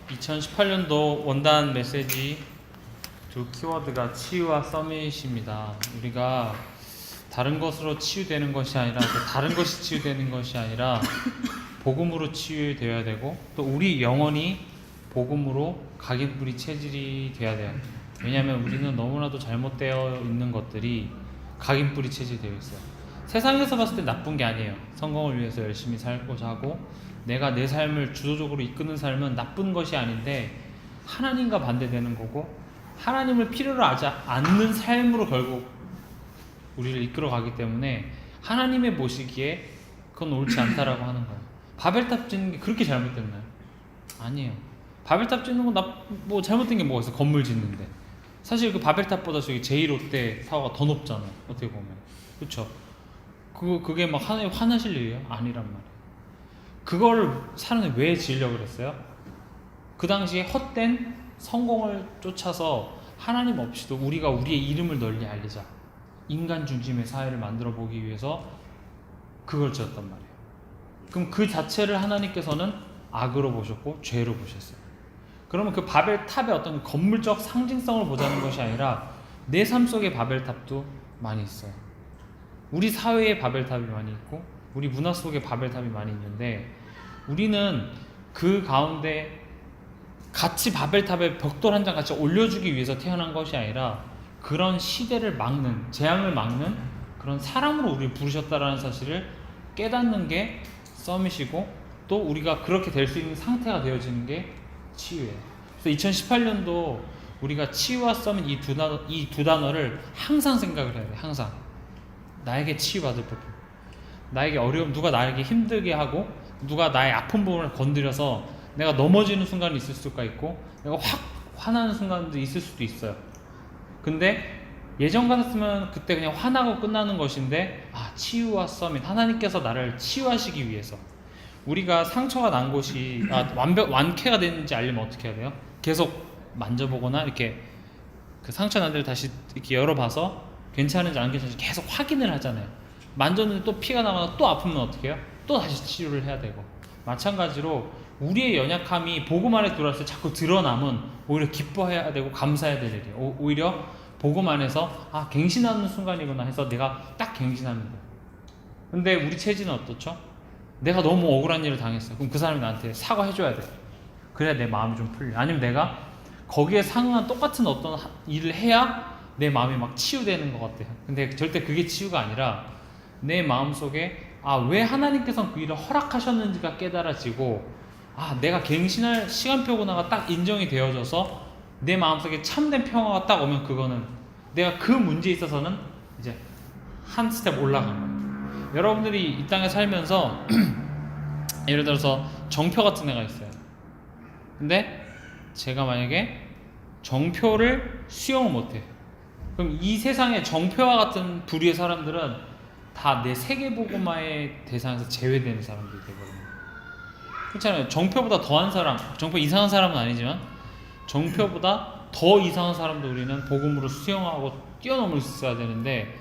2018년도 원단 메시지 두 키워드가 치유와 서밋입니다. 우리가 다른 것으로 치유되는 것이 아니라 다른 것이 치유되는 것이 아니라 복음으로 치유되어야 되고 또 우리 영혼이 복음으로 각인뿌리 체질이 돼야 돼요. 왜냐하면 우리는 너무나도 잘못되어 있는 것들이 각인뿌리 체질이 되어 있어요. 세상에서 봤을 때 나쁜 게 아니에요. 성공을 위해서 열심히 살고자 하고 내가 내 삶을 주도적으로 이끄는 삶은 나쁜 것이 아닌데 하나님과 반대되는 거고 하나님을 필요로 하지 않는 삶으로 결국 우리를 이끌어가기 때문에 하나님의 보시기에 그건 옳지 않다라고 하는 거예요. 바벨탑 짓는 게 그렇게 잘못됐나요? 아니에요. 바벨탑 짓는 건 뭐 잘못된 게 뭐가 있어? 건물 짓는데 사실 그 바벨탑보다 저기 제1롯데 타워가 더 높잖아요. 어떻게 보면 그렇죠? 그게 막 하나님 화나실 일이에요? 아니란 말이에요. 그걸 사람이 왜 지으려고 그랬어요? 그 당시에 헛된 성공을 쫓아서 하나님 없이도 우리가 우리의 이름을 널리 알리자, 인간 중심의 사회를 만들어 보기 위해서 그걸 지었단 말이에요. 그럼 그 자체를 하나님께서는 악으로 보셨고 죄로 보셨어요. 그러면 그 바벨탑의 어떤 건물적 상징성을 보자는 것이 아니라 내 삶 속의 바벨탑도 많이 있어요. 우리 사회에 바벨탑이 많이 있고 우리 문화 속에 바벨탑이 많이 있는데 우리는 그 가운데 같이 바벨탑에 벽돌 한 장 같이 올려주기 위해서 태어난 것이 아니라 그런 시대를 막는, 재앙을 막는 그런 사람으로 우리를 부르셨다라는 사실을 깨닫는 게 서밋이고 또 우리가 그렇게 될 수 있는 상태가 되어지는 게 치유예요. 그래서 2018년도 우리가 치유와 서밋 이 두 단어를 항상 생각을 해야 돼요. 항상 나에게 치유받을 부분, 나에게 어려움, 누가 나에게 힘들게 하고 누가 나의 아픈 부분을 건드려서 내가 넘어지는 순간이 있을 수가 있고 내가 확 화나는 순간도 있을 수도 있어요. 근데 예전 같았으면 그때 그냥 화나고 끝나는 것인데 치유와 서밋, 하나님께서 나를 치유하시기 위해서 우리가 상처가 난 곳이 완쾌가 됐는지 알려면 어떻게 해야 돼요? 계속 만져보거나 이렇게 그 상처 난 데를 다시 이렇게 열어봐서 괜찮은지 안 괜찮은지 계속 확인을 하잖아요. 만졌는데 또 피가 나거나 또 아프면 어떻게 해요? 또 다시 치료를 해야 되고 마찬가지로 우리의 연약함이 복음 안에 들어왔을 때 자꾸 드러나면 오히려 기뻐해야 되고 감사해야 될 일이에요. 오히려 복음 안에서 갱신하는 순간이구나 해서 내가 딱 갱신하는 거예요. 근데 우리 체질은 어떻죠? 내가 너무 억울한 일을 당했어요. 그럼 그 사람이 나한테 사과해줘야 돼. 그래야 내 마음이 좀 풀려. 아니면 내가 거기에 상응한 똑같은 어떤 일을 해야 내 마음이 막 치유되는 것 같아요. 근데 절대 그게 치유가 아니라 내 마음속에 왜 하나님께서는 그 일을 허락하셨는지가 깨달아지고 내가 갱신할 시간표구나가 딱 인정이 되어져서 내 마음속에 참된 평화가 딱 오면 그거는 내가 그 문제에 있어서는 이제 한 스텝 올라간 거예요. 여러분들이 이 땅에 살면서 예를 들어서 정표 같은 애가 있어요. 근데 제가 만약에 정표를 수용을 못해. 그럼 이 세상에 정표와 같은 부류의 사람들은 다 내 세계복음화의 대상에서 제외되는 사람들이 되거든요. 그렇잖아요. 정표보다 더한 사람, 정표 이상한 사람은 아니지만 정표보다 더 이상한 사람도 우리는 복음으로 수용하고 뛰어넘을 수 있어야 되는데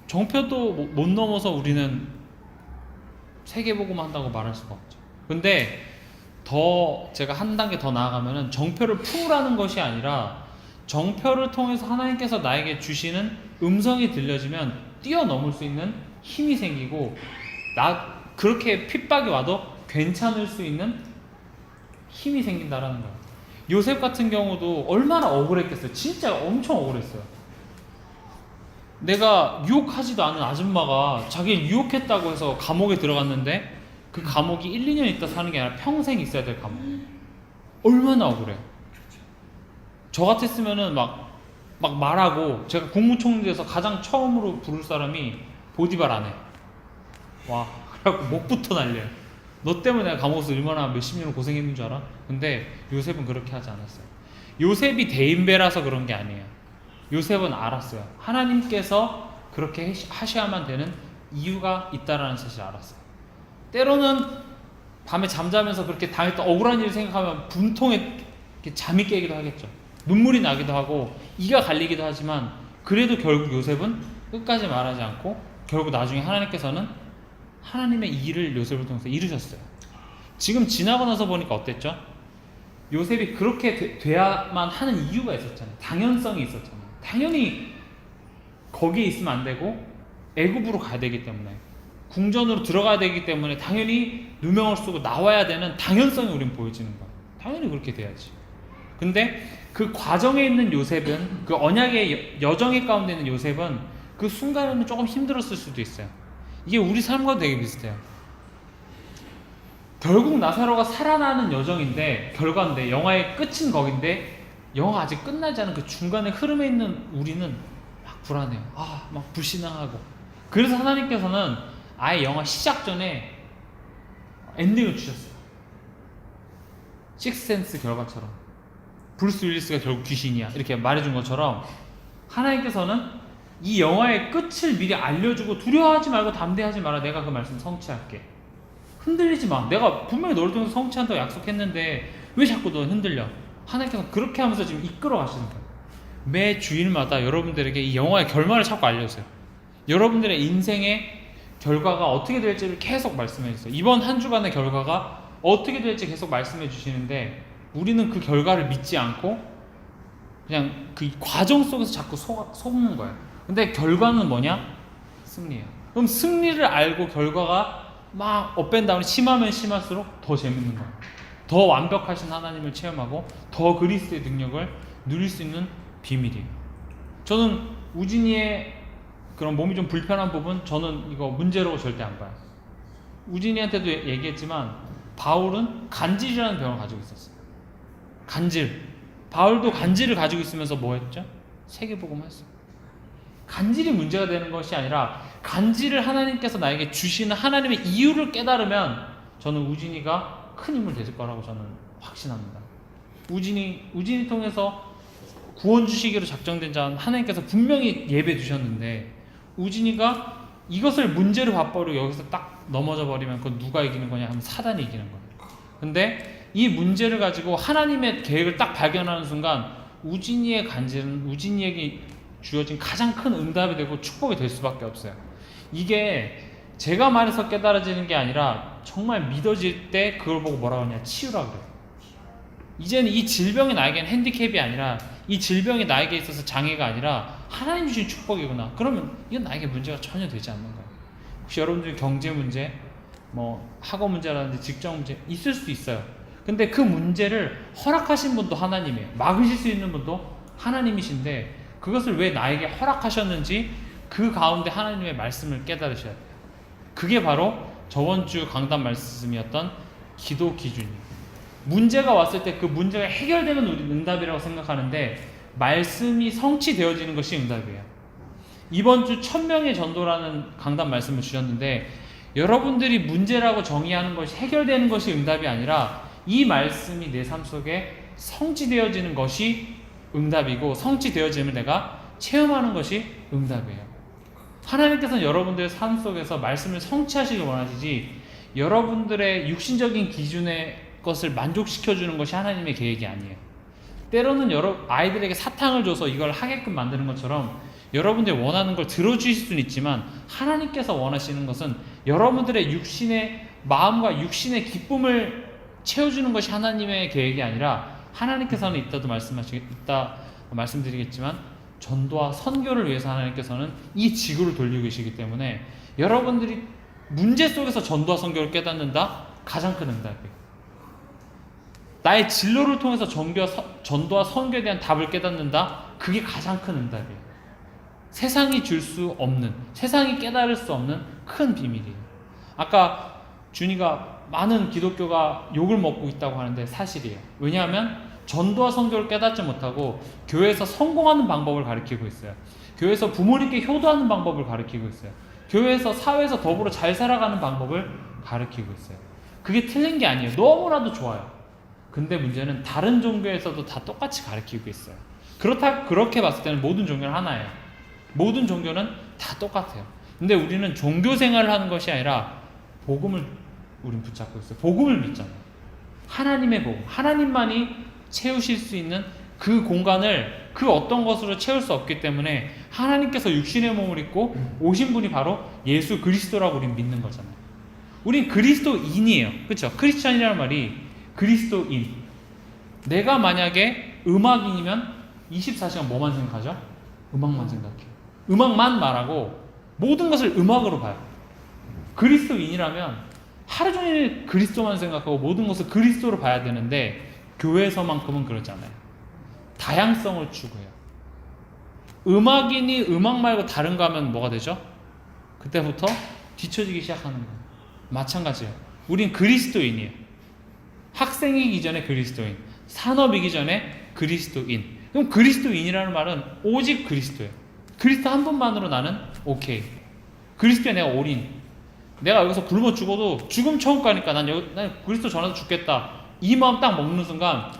정표도 못 넘어서 우리는 세계복음 한다고 말할 수가 없죠. 근데 더 제가 한 단계 더 나아가면은 정표를 품으라는 것이 아니라 정표를 통해서 하나님께서 나에게 주시는 음성이 들려지면 뛰어넘을 수 있는 힘이 생기고 그렇게 핍박이 와도 괜찮을 수 있는 힘이 생긴다라는 거예요. 요셉 같은 경우도 얼마나 억울했겠어요. 진짜 엄청 억울했어요. 내가 유혹하지도 않은 아줌마가 자기를 유혹했다고 해서 감옥에 들어갔는데 그 감옥이 1, 2년 있다 사는 게 아니라 평생 있어야 될 감옥. 얼마나 억울해. 저 같았으면은 막 말하고 제가 국무총리에서 가장 처음으로 부를 사람이 보디발 안 해. 와, 그래갖고 목부터 날려요. 너 때문에 내가 감옥에서 얼마나 몇십 년을 고생했는 줄 알아? 근데 요셉은 그렇게 하지 않았어요. 요셉이 대인배라서 그런 게 아니에요. 요셉은 알았어요. 하나님께서 그렇게 하셔야만 되는 이유가 있다라는 사실을 알았어요. 때로는 밤에 잠자면서 그렇게 당했던 억울한 일을 생각하면 분통에 잠이 깨기도 하겠죠. 눈물이 나기도 하고 이가 갈리기도 하지만 그래도 결국 요셉은 끝까지 말하지 않고 결국 나중에 하나님께서는 하나님의 일을 요셉을 통해서 이루셨어요. 지금 지나고 나서 보니까 어땠죠? 요셉이 그렇게 돼야만 하는 이유가 있었잖아요. 당연성이 있었잖아요. 당연히 거기에 있으면 안 되고 애굽으로 가야 되기 때문에, 궁전으로 들어가야 되기 때문에 당연히 누명을 쓰고 나와야 되는 당연성이 우린 보여지는 거예요. 당연히 그렇게 돼야지. 근데 그 과정에 있는 요셉은, 그 언약의 여정의 가운데 있는 요셉은 그 순간에는 조금 힘들었을 수도 있어요. 이게 우리 삶과도 되게 비슷해요. 결국 나사로가 살아나는 여정인데, 결과인데, 영화의 끝은 거긴데 영화가 아직 끝나지 않은 그 중간에 흐름에 있는 우리는 막 불안해요. 막 불신앙하고. 그래서 하나님께서는 아예 영화 시작 전에 엔딩을 주셨어요. 식스센스 결과처럼, 브루스 윌리스가 결국 귀신이야 이렇게 말해준 것처럼, 하나님께서는 이 영화의 끝을 미리 알려주고, 두려워하지 말고 담대하지 마라, 내가 그 말씀 성취할게, 흔들리지 마, 내가 분명히 너를 통해서 성취한다고 약속했는데 왜 자꾸 너 흔들려. 하나님께서 그렇게 하면서 지금 이끌어 가시는 거예요. 매 주일마다 여러분들에게 이 영화의 결말을 자꾸 알려주세요. 여러분들의 인생의 결과가 어떻게 될지를 계속 말씀해 주세요. 이번 한 주간의 결과가 어떻게 될지 계속 말씀해 주시는데, 우리는 그 결과를 믿지 않고 그냥 그 과정 속에서 자꾸 속는 거예요. 근데 결과는 뭐냐? 승리예요. 그럼 승리를 알고 결과가 막 업앤다운이 심하면 심할수록 더 재밌는 거예요. 더 완벽하신 하나님을 체험하고 더 그리스도의 능력을 누릴 수 있는 비밀이에요. 저는 우진이의 그런 몸이 좀 불편한 부분, 저는 이거 문제로 절대 안 봐요. 우진이한테도 얘기했지만 바울은 간질이라는 병을 가지고 있었어요. 간질. 바울도 간질을 가지고 있으면서 뭐 했죠? 세계복음 했어요. 간질이 문제가 되는 것이 아니라, 간질을 하나님께서 나에게 주시는 하나님의 이유를 깨달으면 저는 우진이가 큰 힘을 되실 거라고 저는 확신합니다. 우진이 통해서 구원 주시기로 작정된 자는 하나님께서 분명히 예배 주셨는데, 우진이가 이것을 문제로 봐버리고 여기서 딱 넘어져 버리면 그건 누가 이기는 거냐 하면 사단이 이기는 거예요. 근데 이 문제를 가지고 하나님의 계획을 딱 발견하는 순간, 우진이의 간질은 우진이에게 주어진 가장 큰 응답이 되고 축복이 될 수밖에 없어요. 이게 제가 말해서 깨달아지는 게 아니라 정말 믿어질 때 그걸 보고 뭐라고 하냐, 치유라 그래요. 이제는 이 질병이 나에게는 핸디캡이 아니라, 이 질병이 나에게 있어서 장애가 아니라 하나님 주신 축복이구나. 그러면 이건 나에게 문제가 전혀 되지 않는 거예요. 혹시 여러분들이 경제 문제, 뭐 학업 문제라든지 직장 문제 있을 수도 있어요. 근데 그 문제를 허락하신 분도 하나님이에요. 막으실 수 있는 분도 하나님이신데, 그것을 왜 나에게 허락하셨는지 그 가운데 하나님의 말씀을 깨달으셔야 돼요. 그게 바로 저번 주 강단 말씀이었던 기도 기준이에요. 문제가 왔을 때 그 문제가 해결되면 우리는 응답이라고 생각하는데, 말씀이 성취되어지는 것이 응답이에요. 이번 주 1000명의 전도라는 강단 말씀을 주셨는데, 여러분들이 문제라고 정의하는 것이 해결되는 것이 응답이 아니라, 이 말씀이 내 삶 속에 성취되어지는 것이 응답이고, 성취되어짐을 내가 체험하는 것이 응답이에요. 하나님께서는 여러분들의 삶 속에서 말씀을 성취하시길 원하시지, 여러분들의 육신적인 기준의 것을 만족시켜주는 것이 하나님의 계획이 아니에요. 때로는 아이들에게 사탕을 줘서 이걸 하게끔 만드는 것처럼 여러분들이 원하는 걸 들어주실 수는 있지만, 하나님께서 원하시는 것은 여러분들의 육신의 마음과 육신의 기쁨을 채워주는 것이 하나님의 계획이 아니라, 하나님께서는 이따 말씀드리겠지만 전도와 선교를 위해서 하나님께서는 이 지구를 돌리고 계시기 때문에, 여러분들이 문제 속에서 전도와 선교를 깨닫는다? 가장 큰 응답이에요. 나의 진로를 통해서 전도와 선교에 대한 답을 깨닫는다? 그게 가장 큰 응답이에요. 세상이 줄 수 없는, 세상이 깨달을 수 없는 큰 비밀이에요. 아까 준이가 많은 기독교가 욕을 먹고 있다고 하는데 사실이에요. 왜냐하면 전도와 선교를 깨닫지 못하고 교회에서 성공하는 방법을 가르치고 있어요. 교회에서 부모님께 효도하는 방법을 가르치고 있어요. 교회에서 사회에서 더불어 잘 살아가는 방법을 가르치고 있어요. 그게 틀린 게 아니에요. 너무나도 좋아요. 근데 문제는 다른 종교에서도 다 똑같이 가르치고 있어요. 그렇게 봤을 때는 모든 종교는 하나예요. 모든 종교는 다 똑같아요. 근데 우리는 종교 생활을 하는 것이 아니라 복음을 우린 붙잡고 있어요. 복음을 믿잖아요. 하나님의 복음, 하나님만이 채우실 수 있는 그 공간을 그 어떤 것으로 채울 수 없기 때문에, 하나님께서 육신의 몸을 입고 오신 분이 바로 예수 그리스도라고 우린 믿는 거잖아요. 우린 그리스도인이에요. 그렇죠? 크리스천이라는 말이 그리스도인. 내가 만약에 음악인이면 24시간 뭐만 생각하죠? 음악만 생각해요. 음악만 말하고 모든 것을 음악으로 봐요. 그리스도인이라면 하루 종일 그리스도만 생각하고 모든 것을 그리스도로 봐야 되는데 교회에서만큼은 그렇지 않아요. 다양성을 추구해요. 음악인이 음악 말고 다른 거 하면 뭐가 되죠? 그때부터 뒤처지기 시작하는 거예요. 마찬가지예요. 우린 그리스도인이에요. 학생이기 전에 그리스도인, 산업이기 전에 그리스도인. 그럼 그리스도인이라는 말은 오직 그리스도예요. 그리스도 한 분만으로 나는 오케이. 그리스도에 내가 올인. 내가 여기서 굶어 죽어도 죽음 처음 가니까 난 그리스도 전해서 죽겠다. 이 마음 딱 먹는 순간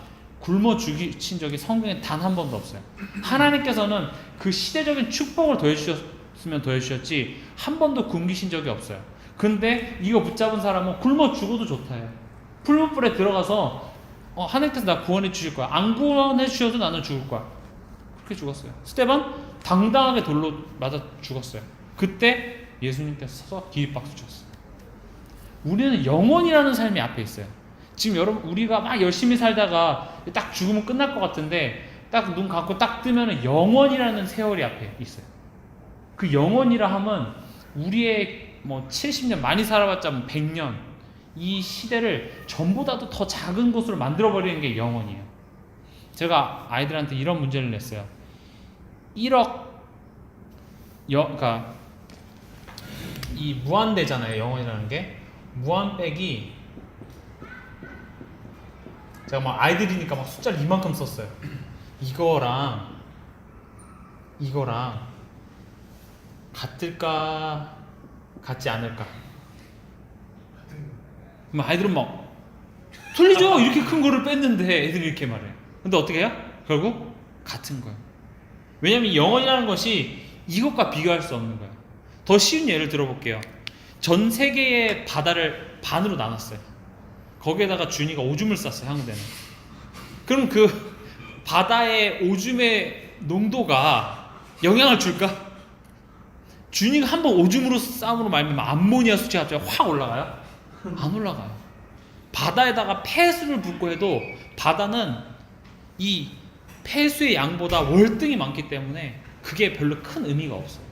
굶어 죽이신 적이 성경에 단 한 번도 없어요. 하나님께서는 그 시대적인 축복을 더해주셨으면 더해주셨지 한 번도 굶기신 적이 없어요. 근데 이거 붙잡은 사람은 굶어 죽어도 좋다 해요. 풀무불에 들어가서 하나님께서 나 구원해 주실 거야. 안 구원해 주셔도 나는 죽을 거야. 그렇게 죽었어요. 스데반 당당하게 돌로 맞아 죽었어요. 그때 예수님께서 서서 기립박수 쳤어요. 우리는 영원이라는 삶이 앞에 있어요. 지금 여러분 우리가 막 열심히 살다가 딱 죽으면 끝날 것 같은데 딱 눈 감고 딱 뜨면 영원이라는 세월이 앞에 있어요. 그 영원이라 하면 우리의 70년 많이 살아봤자 100년 이 시대를 전보다도 더 작은 곳으로 만들어버리는 게 영원이에요. 제가 아이들한테 이런 문제를 냈어요. 1억 그러니까 이 무한대잖아요. 영원이라는 게 무한 빼기 제가 막 아이들이니까 막 숫자를 이만큼 썼어요. 이거랑 같을까 같지 않을까? 그럼 아이들은 막 틀리죠. 이렇게 큰 거를 뺐는데 애들이 이렇게 말해요. 근데 어떻게 해요? 결국 같은 거예요. 왜냐하면 이 영원이라는 것이 이것과 비교할 수 없는 거예요. 더 쉬운 예를 들어볼게요. 전 세계의 바다를 반으로 나눴어요. 거기에다가 준이가 오줌을 쌌어요. 한군데는. 그럼 그 바다의 오줌의 농도가 영향을 줄까? 준이가 한번 오줌으로 쌈으로 말미암아 암모니아 수치가 갑자기 확 올라가요? 안 올라가요. 바다에다가 폐수를 붓고 해도 바다는 이 폐수의 양보다 월등히 많기 때문에 그게 별로 큰 의미가 없어요.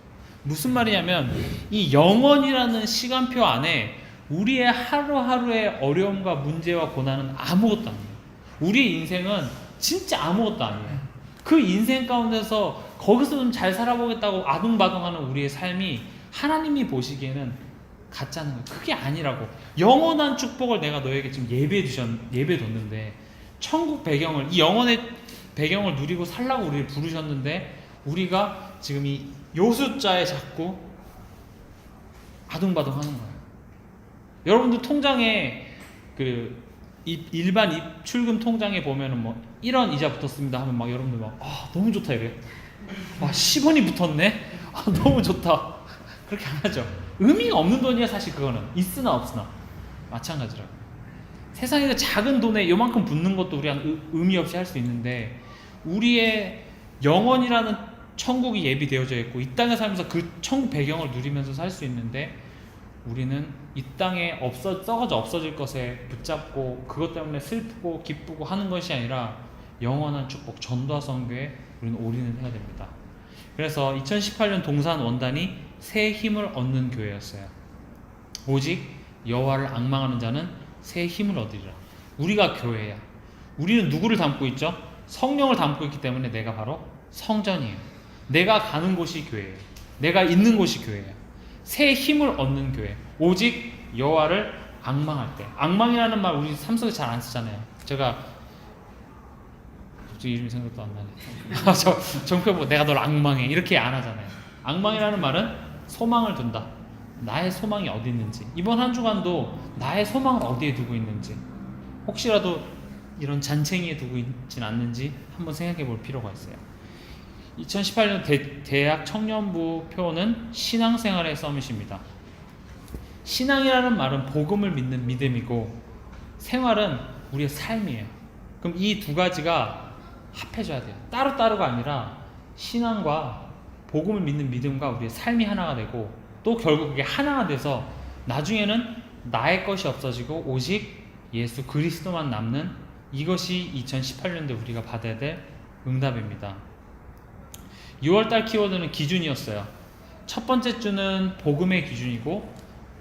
무슨 말이냐면 이 영원이라는 시간표 안에 우리의 하루하루의 어려움과 문제와 고난은 아무것도 아니에요. 우리의 인생은 진짜 아무것도 아니에요. 그 인생 가운데서 거기서 좀 잘 살아보겠다고 아둥바둥하는 우리의 삶이 하나님이 보시기에는 가짜는 거예요. 그게 아니라고. 영원한 축복을 내가 너에게 지금 예배해 뒀는데 천국 배경을 이 영원의 배경을 누리고 살라고 우리를 부르셨는데 우리가 지금 요 숫자에 자꾸 아둥바둥하는 거예요. 여러분들 통장에 일반 입출금 통장에 보면은 1원 이자 붙었습니다 하면 막 여러분들 너무 좋다 이래요. 10원이 붙었네. 너무 좋다. 그렇게 안 하죠. 의미가 없는 돈이야 사실 그거는. 있으나 없으나 마찬가지라고. 세상에서 작은 돈에 요만큼 붙는 것도 우리가 의미 없이 할 수 있는데 우리의 영원이라는 천국이 예비되어져 있고 이 땅에 살면서 그 천국 배경을 누리면서 살 수 있는데 우리는 이 땅에 썩어져 없어질 것에 붙잡고 그것 때문에 슬프고 기쁘고 하는 것이 아니라 영원한 축복 전도와 선교에 우리는 올인을 해야 됩니다. 그래서 2018년 동산 원단이 새 힘을 얻는 교회였어요. 오직 여호와를 앙망하는 자는 새 힘을 얻으리라. 우리가 교회야. 우리는 누구를 담고 있죠? 성령을 담고 있기 때문에 내가 바로 성전이에요. 내가 가는 곳이 교회예요. 내가 있는 곳이 교회예요. 새 힘을 얻는 교회. 오직 여호와를 앙망할 때. 앙망이라는 말 우리 삶 속에 잘 안 쓰잖아요. 제가 갑자기 이름이 생각도 안 나네. 정표 내가 널 앙망해 이렇게 안 하잖아요. 앙망이라는 말은 소망을 둔다. 나의 소망이 어디 있는지, 이번 한 주간도 나의 소망을 어디에 두고 있는지, 혹시라도 이런 잔챙이에 두고 있진 않는지 한번 생각해 볼 필요가 있어요. 2018년 대학 청년부 표는 신앙생활의 서밋입니다. 신앙이라는 말은 복음을 믿는 믿음이고 생활은 우리의 삶이에요. 그럼 이 두 가지가 합해져야 돼요. 따로따로가 아니라 신앙과 복음을 믿는 믿음과 우리의 삶이 하나가 되고 또 결국 그게 하나가 돼서 나중에는 나의 것이 없어지고 오직 예수 그리스도만 남는 이것이 2018년도에 우리가 받아야 될 응답입니다. 6월달 키워드는 기준이었어요. 첫 번째 주는 복음의 기준이고,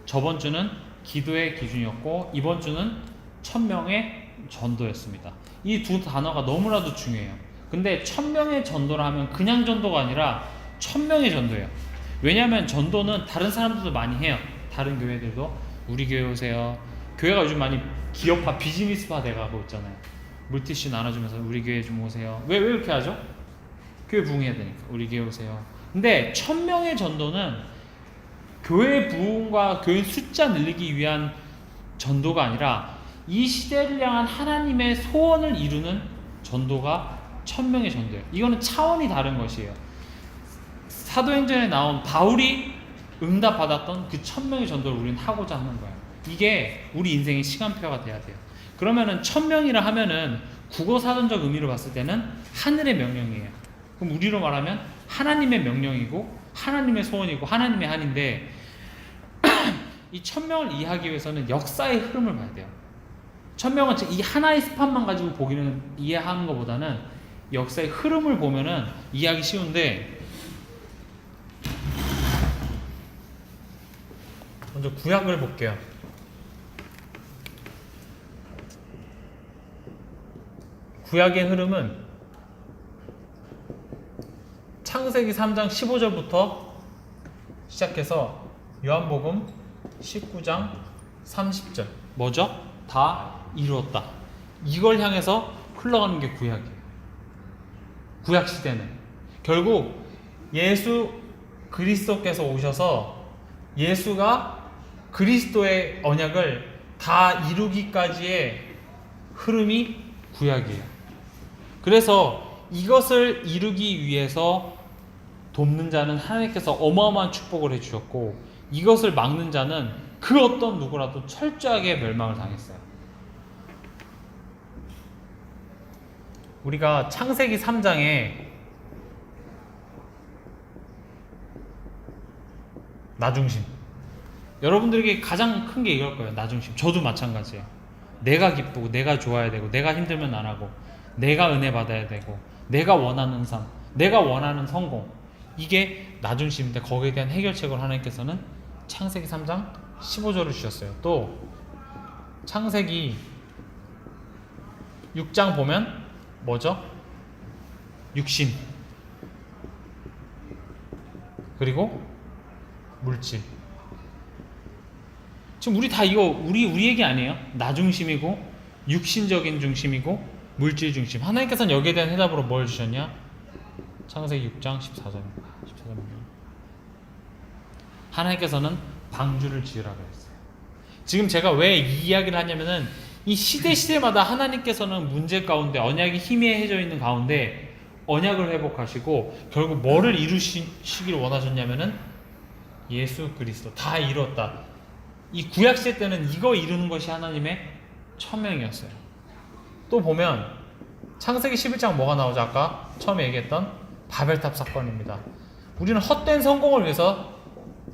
저번 주는 기도의 기준이었고, 이번 주는 1000명의 전도였습니다. 이 두 단어가 너무나도 중요해요. 근데 1000명의 전도를 하면 그냥 전도가 아니라 1000명의 전도예요. 왜냐하면 전도는 다른 사람들도 많이 해요. 다른 교회들도. 우리 교회 오세요. 교회가 요즘 많이 기업화, 비즈니스화 돼가고 있잖아요. 물티슈 나눠주면서 우리 교회 좀 오세요. 왜 이렇게 하죠? 교회 부흥해야 되니까. 우리 교회 오세요. 근데 1000명의 전도는 교회 부흥과 교회 숫자 늘리기 위한 전도가 아니라 이 시대를 향한 하나님의 소원을 이루는 전도가 1000명의 전도예요. 이거는 차원이 다른 것이에요. 사도행전에 나온 바울이 응답받았던 그 1000명의 전도를 우리는 하고자 하는 거예요. 이게 우리 인생의 시간표가 돼야 돼요. 그러면은 1000명이라 하면은 국어 사전적 의미로 봤을 때는 하늘의 명령이에요. 그럼 우리로 말하면 하나님의 명령이고 하나님의 소원이고 하나님의 한인데 이 1000명을 이해하기 위해서는 역사의 흐름을 봐야 돼요. 1000명은 이 하나의 스판만 가지고 보기는 이해하는 것보다는 역사의 흐름을 보면은 이해하기 쉬운데, 먼저 구약을 볼게요. 구약의 흐름은 창세기 3장 15절부터 시작해서 요한복음 19장 30절. 뭐죠? 다 이루었다. 이걸 향해서 흘러가는 게 구약이에요. 구약 시대는 결국 예수 그리스도께서 오셔서 예수가 그리스도의 언약을 다 이루기까지의 흐름이 구약이에요. 그래서 이것을 이루기 위해서 돕는 자는 하나님께서 어마어마한 축복을 해주셨고, 이것을 막는 자는 그 어떤 누구라도 철저하게 멸망을 당했어요. 우리가 창세기 3장에 나중심, 여러분들에게 가장 큰 게 이걸 거예요. 나중심. 저도 마찬가지예요. 내가 기쁘고 내가 좋아야 되고 내가 힘들면 안 하고 내가 은혜 받아야 되고 내가 원하는 삶, 내가 원하는 성공, 이게 나중심인데 거기에 대한 해결책을 하나님께서는 창세기 3장 15절을 주셨어요. 또 창세기 6장 보면 뭐죠? 육신, 그리고 물질. 지금 우리 다 이거 우리 얘기 아니에요? 나 중심이고 육신적인 중심이고 물질 중심. 하나님께서는 여기에 대한 해답으로 뭘 주셨냐? 창세기 6장 14절입니다. 하나님께서는 방주를 지으라고 했어요. 지금 제가 왜 이 이야기를 하냐면은 이 시대마다 하나님께서는 문제 가운데, 언약이 희미해져 있는 가운데 언약을 회복하시고 결국 뭐를 이루시길 원하셨냐면은 예수 그리스도 다 이뤘다. 이 구약시대 때는 이거 이루는 것이 하나님의 천명이었어요. 또 보면 창세기 11장 뭐가 나오죠? 아까 처음에 얘기했던 바벨탑 사건입니다. 우리는 헛된 성공을 위해서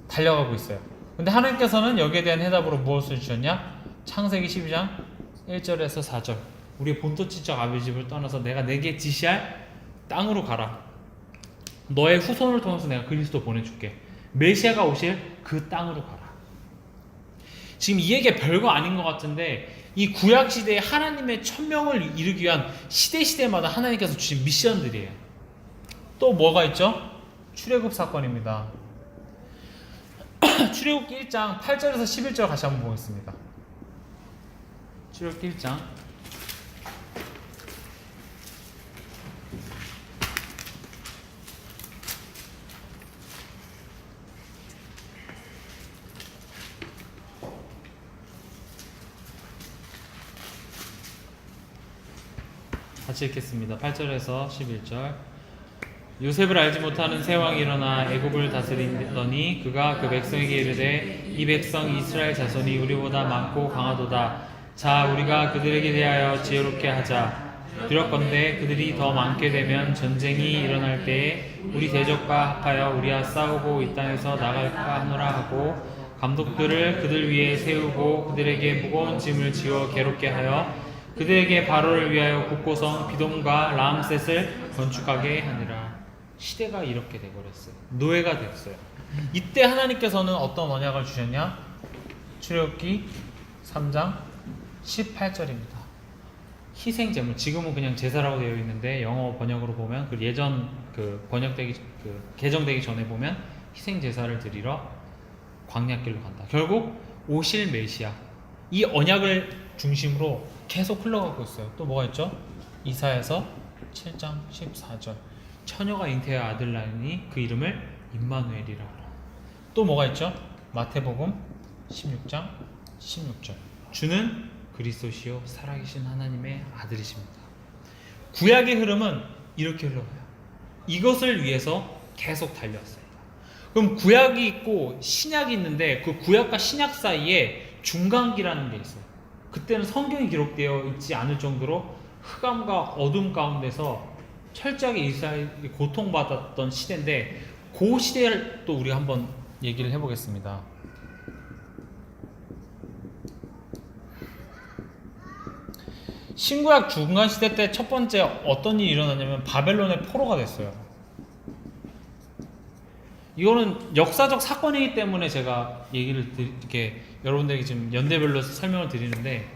달려가고 있어요. 근데 하나님께서는 여기에 대한 해답으로 무엇을 주셨냐? 창세기 12장 1절에서 4절. 우리의 본토지적 아버지 집을 떠나서 내가 내게 지시할 땅으로 가라. 너의 후손을 통해서 내가 그리스도 보내줄게. 메시아가 오실 그 땅으로 가라. 지금 이 얘기가 별거 아닌 것 같은데 이 구약시대에 하나님의 천명을 이루기 위한 시대마다 하나님께서 주신 미션들이에요. 또 뭐가 있죠? 출애굽 사건입니다. 출애굽기 1장 8절에서 11절 같이 한번 보겠습니다. 출애굽기 1장 같이 읽겠습니다. 8절에서 11절. 요셉을 알지 못하는 새 왕이 일어나 애굽을 다스리더니 그가 그 백성에게 이르되 이 백성 이스라엘 자손이 우리보다 많고 강하도다. 자, 우리가 그들에게 대하여 지혜롭게 하자. 두렵건대 그들이 더 많게 되면 전쟁이 일어날 때에 우리 대적과 합하여 우리와 싸우고 이 땅에서 나갈까 하노라 하고 감독들을 그들 위에 세우고 그들에게 무거운 짐을 지어 괴롭게 하여 그들에게 바로를 위하여 국고성 비돔과 라암셋을 건축하게 하니라. 시대가 이렇게 돼버렸어요. 노예가 됐어요. 이때 하나님께서는 어떤 언약을 주셨냐? 출애굽기 3장 18절입니다. 희생제물, 지금은 그냥 제사라고 되어 있는데 영어 번역으로 보면 그 예전 개정되기 전에 보면 희생제사를 드리러 광야길로 간다. 결국 오실 메시아, 이 언약을 중심으로 계속 흘러가고 있어요. 또 뭐가 있죠? 이사야서 7장 14절, 처녀가 잉태할 아들 낳으니 그 이름을 임마누엘이라. 또 뭐가 있죠? 마태복음 16장 16절, 주는 그리스도시요 살아계신 하나님의 아들이십니다. 구약의 흐름은 이렇게 흘러가요. 이것을 위해서 계속 달려왔습니다. 그럼 구약이 있고 신약이 있는데 그 구약과 신약 사이에 중간기라는 게 있어요. 그때는 성경이 기록되어 있지 않을 정도로 흑암과 어둠 가운데서 철저하게 이스라엘이 고통받았던 시대인데, 그 시대를 또 우리가 한번 얘기를 해보겠습니다. 신구약 중간 시대 때 첫 번째 어떤 일이 일어났냐면 바벨론의 포로가 됐어요. 이거는 역사적 사건이기 때문에 제가 얘기를 이렇게 여러분들에게 지금 연대별로 설명을 드리는데,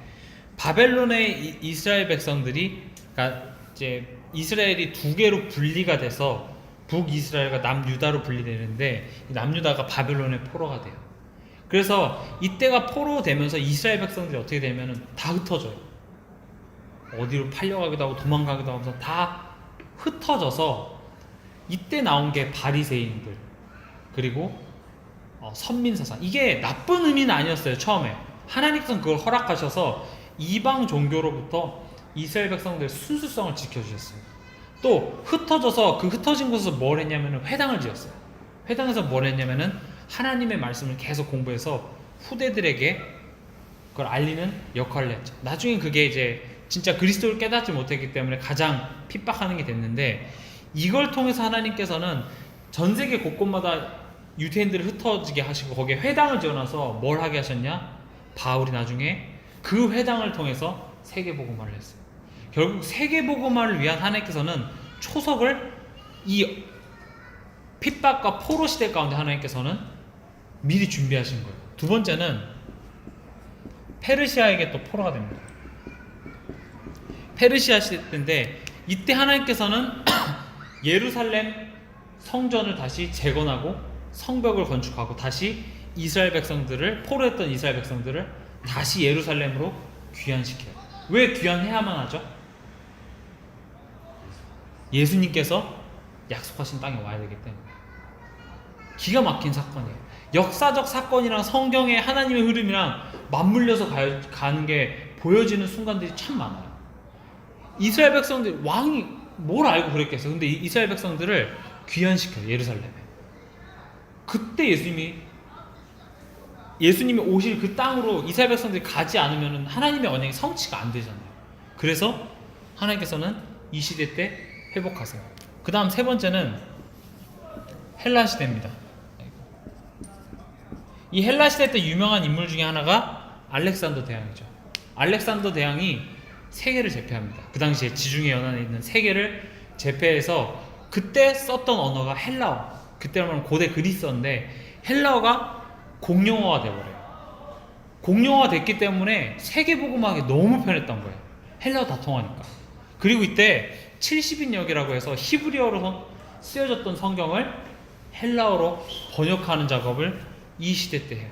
바벨론의 이스라엘 백성들이, 그러니까 이제 이스라엘이 두 개로 분리가 돼서 북이스라엘과 남유다로 분리되는데, 남유다가 바벨론의 포로가 돼요. 그래서 이때가 포로 되면서 이스라엘 백성들이 어떻게 되면은 다 흩어져요. 어디로 팔려가기도 하고 도망가기도 하면서 다 흩어져서, 이때 나온 게 바리새인들 그리고 선민사상. 이게 나쁜 의미는 아니었어요. 처음에 하나님께서는 그걸 허락하셔서 이방 종교로부터 이스라엘 백성들의 순수성을 지켜주셨어요. 또 흩어져서 그 흩어진 곳에서 뭘 했냐면 회당을 지었어요. 회당에서 뭘 했냐면은 하나님의 말씀을 계속 공부해서 후대들에게 그걸 알리는 역할을 했죠. 나중에 그게 이제 진짜 그리스도를 깨닫지 못했기 때문에 가장 핍박하는 게 됐는데, 이걸 통해서 하나님께서는 전 세계 곳곳마다 유대인들을 흩어지게 하시고 거기에 회당을 지어놔서 뭘 하게 하셨냐? 바울이 나중에 그 회당을 통해서 세계복음화를 했어요. 결국 세계복음화를 위한 하나님께서는 초석을 이 핍박과 포로 시대 가운데 하나님께서는 미리 준비하신 거예요. 두 번째는 페르시아에게 또 포로가 됩니다. 페르시아 시대인데, 이때 하나님께서는 예루살렘 성전을 다시 재건하고 성벽을 건축하고 다시 이스라엘 백성들을, 포로했던 이스라엘 백성들을 다시 예루살렘으로 귀환시켜요. 왜 귀환해야만 하죠? 예수님께서 약속하신 땅에 와야 되기 때문에. 기가 막힌 사건이에요. 역사적 사건이랑 성경의 하나님의 흐름이랑 맞물려서 가는 게 보여지는 순간들이 참 많아요. 이스라엘 백성들, 왕이 뭘 알고 그랬겠어요. 근데 이스라엘 백성들을 귀환시켜요, 예루살렘에. 그때 예수님이 오실 그 땅으로 이스라엘 백성들이 가지 않으면 하나님의 언약이 성취가 안 되잖아요. 그래서 하나님께서는 이 시대 때 회복하세요. 그 다음 세 번째는 헬라 시대입니다. 이 헬라 시대 때 유명한 인물 중에 하나가 알렉산더 대왕이죠. 알렉산더 대왕이 세계를 제패합니다. 그 당시에 지중해 연안에 있는 세계를 제패해서, 그때 썼던 언어가 헬라어, 그때는 고대 그리스어인데 헬라어가 공용어가 돼버려요. 공용어가 됐기 때문에 세계복음화하기 너무 편했던 거예요. 헬라어 다 통하니까. 그리고 이때 70인역이라고 해서 히브리어로 쓰여졌던 성경을 헬라어로 번역하는 작업을 이 시대 때 해요.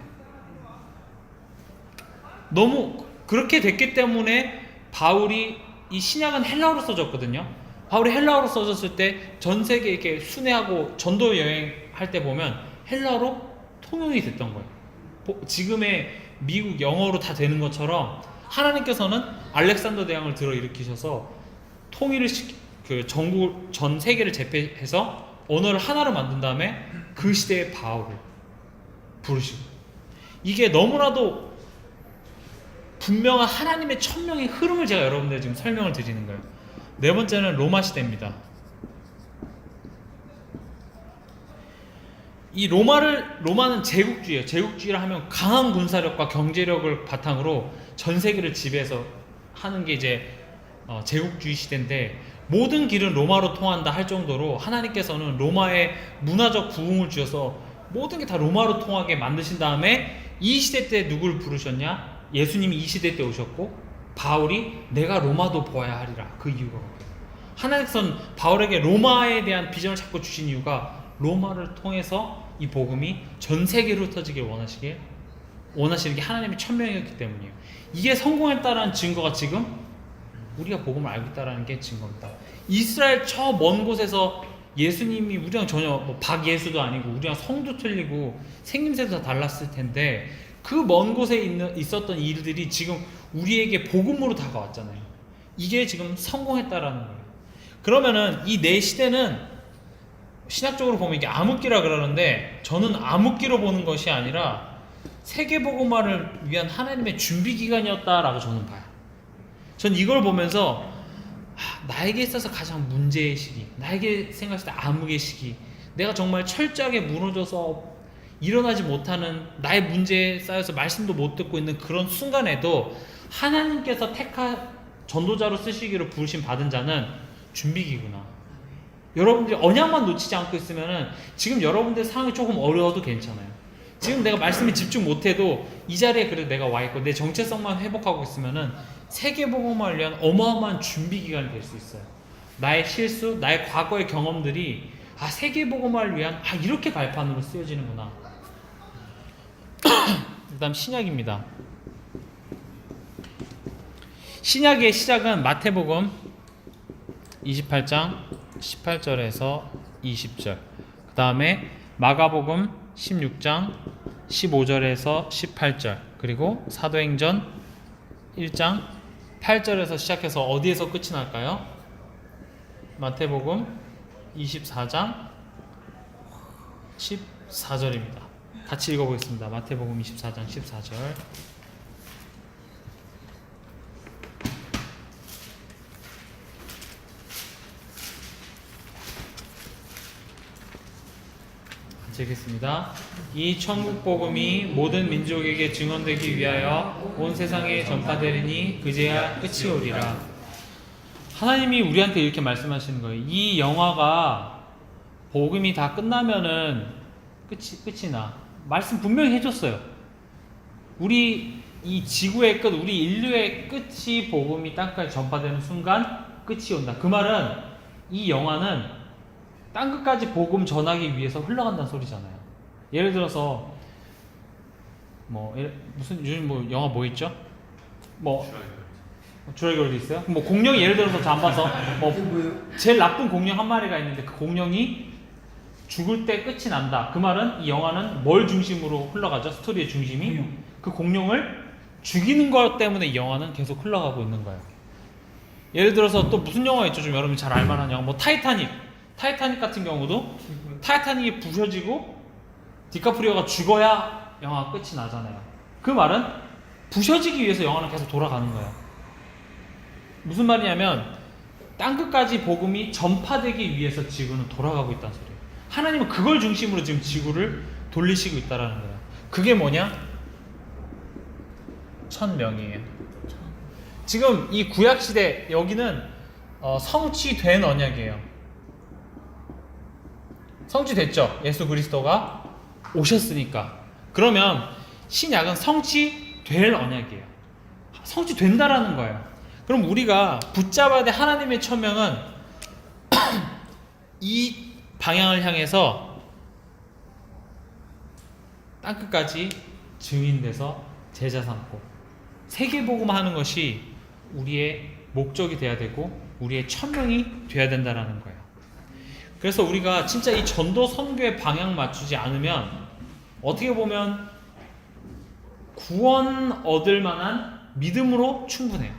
너무 그렇게 됐기 때문에 바울이, 이 신약은 헬라어로 써졌거든요. 바울이 헬라어로 써졌을 때 전 세계 이렇게 순회하고 전도 여행할 때 보면 헬라어로 통용이 됐던 거예요. 지금의 미국 영어로 다 되는 것처럼 하나님께서는 알렉산더 대왕을 들어 일으키셔서 통일을 전 세계를 제패해서 언어를 하나로 만든 다음에 그 시대의 바울을 부르시고, 이게 너무나도 분명한 하나님의 천명의 흐름을 제가 여러분들 지금 설명을 드리는 거예요. 네 번째는 로마 시대입니다. 이 로마는 제국주의예요. 제국주의를 하면 강한 군사력과 경제력을 바탕으로 전 세계를 지배해서 하는 게 이제 제국주의 시대인데 모든 길은 로마로 통한다 할 정도로 하나님께서는 로마에 문화적 부흥을 주셔서 모든 게 다 로마로 통하게 만드신 다음에 이 시대 때 누굴 부르셨냐? 예수님이 이 시대 때 오셨고 바울이 내가 로마도 보아야 하리라. 그 이유가 하나님께서는 바울에게 로마에 대한 비전을 자꾸 주신 이유가 로마를 통해서 이 복음이 전 세계로 흩어지길 원하시는 게 하나님의 천명이었기 때문이에요. 이게 성공했다라는 증거가 지금 우리가 복음을 알고 있다라는 게 증거입니다. 이스라엘 저 먼 곳에서 예수님이 우리랑 전혀 박예수도 아니고 우리랑 성도 틀리고 생김새도 다 달랐을 텐데 그 먼 곳에 있었던 일들이 지금 우리에게 복음으로 다가왔잖아요. 이게 지금 성공했다라는 거예요. 그러면은 이 내 시대는 신학적으로 보면 이게 암흑기라 그러는데 저는 암흑기로 보는 것이 아니라 세계복음화를 위한 하나님의 준비기간이었다라고 저는 봐요. 전 이걸 보면서 나에게 있어서 가장 문제의 시기, 나에게 생각했을 때 암흑의 시기, 내가 정말 철저하게 무너져서 일어나지 못하는 나의 문제에 쌓여서 말씀도 못 듣고 있는 그런 순간에도 하나님께서 전도자로 쓰시기로 부르심 받은 자는 준비기구나. 여러분들이 언약만 놓치지 않고 있으면은 지금 여러분들 상황이 조금 어려워도 괜찮아요. 지금 내가 말씀에 집중 못해도 이 자리에 그래도 내가 와 있고 내 정체성만 회복하고 있으면은 세계복음화를 위한 어마어마한 준비기간이 될 수 있어요. 나의 실수, 나의 과거의 경험들이 세계복음화를 위한 이렇게 발판으로 쓰여지는구나. 그 다음 신약입니다. 신약의 시작은 마태복음 28장 18절에서 20절, 그 다음에 마가복음 16장 15절에서 18절, 그리고 사도행전 1장 8절에서 시작해서 어디에서 끝이 날까요? 마태복음 24장 14절입니다. 같이 읽어보겠습니다. 마태복음 24장 14절. 읽겠습니다. 이 천국 복음이 모든 민족에게 증언되기 위하여 온 세상에 전파되리니 그제야 끝이 오리라. 하나님이 우리한테 이렇게 말씀하시는 거예요. 이 영화가 복음이 다 끝나면은 끝이 나. 말씀 분명히 해줬어요. 우리 이 지구의 끝, 우리 인류의 끝이 복음이 땅까지 전파되는 순간 끝이 온다. 그 말은 이 영화는 땅 끝까지 복음 전하기 위해서 흘러간다는 소리잖아요. 예를 들어서 무슨 요즘 영화 뭐 있죠? 주라기월드 있어요? 공룡이 예를 들어서 저 안 봐서 제일 나쁜 공룡 한 마리가 있는데 그 공룡이 죽을 때 끝이 난다. 그 말은 이 영화는 뭘 중심으로 흘러가죠? 스토리의 중심이 그 공룡을 죽이는 것 때문에 이 영화는 계속 흘러가고 있는 거예요. 예를 들어서 또 무슨 영화 있죠? 좀 여러분이 잘 알만한 영화, 타이타닉 같은 경우도 타이타닉이 부셔지고 디카프리오가 죽어야 영화가 끝이 나잖아요. 그 말은 부셔지기 위해서 영화는 계속 돌아가는 거예요. 무슨 말이냐면 땅끝까지 복음이 전파되기 위해서 지구는 돌아가고 있다는 소리예요. 하나님은 그걸 중심으로 지금 지구를 돌리시고 있다는 거예요. 그게 뭐냐? 천명이에요. 지금 이 구약시대 여기는 성취된 언약이에요. 성취됐죠. 예수 그리스도가 오셨으니까. 그러면 신약은 성취될 언약이에요. 성취된다라는 거예요. 그럼 우리가 붙잡아야 될 하나님의 천명은 이 방향을 향해서 땅끝까지 증인돼서 제자 삼고 세계복음하는 것이 우리의 목적이 돼야 되고 우리의 천명이 돼야 된다라는 거예요. 그래서 우리가 진짜 이 전도 선교의 방향 맞추지 않으면 어떻게 보면 구원 얻을 만한 믿음으로 충분해요.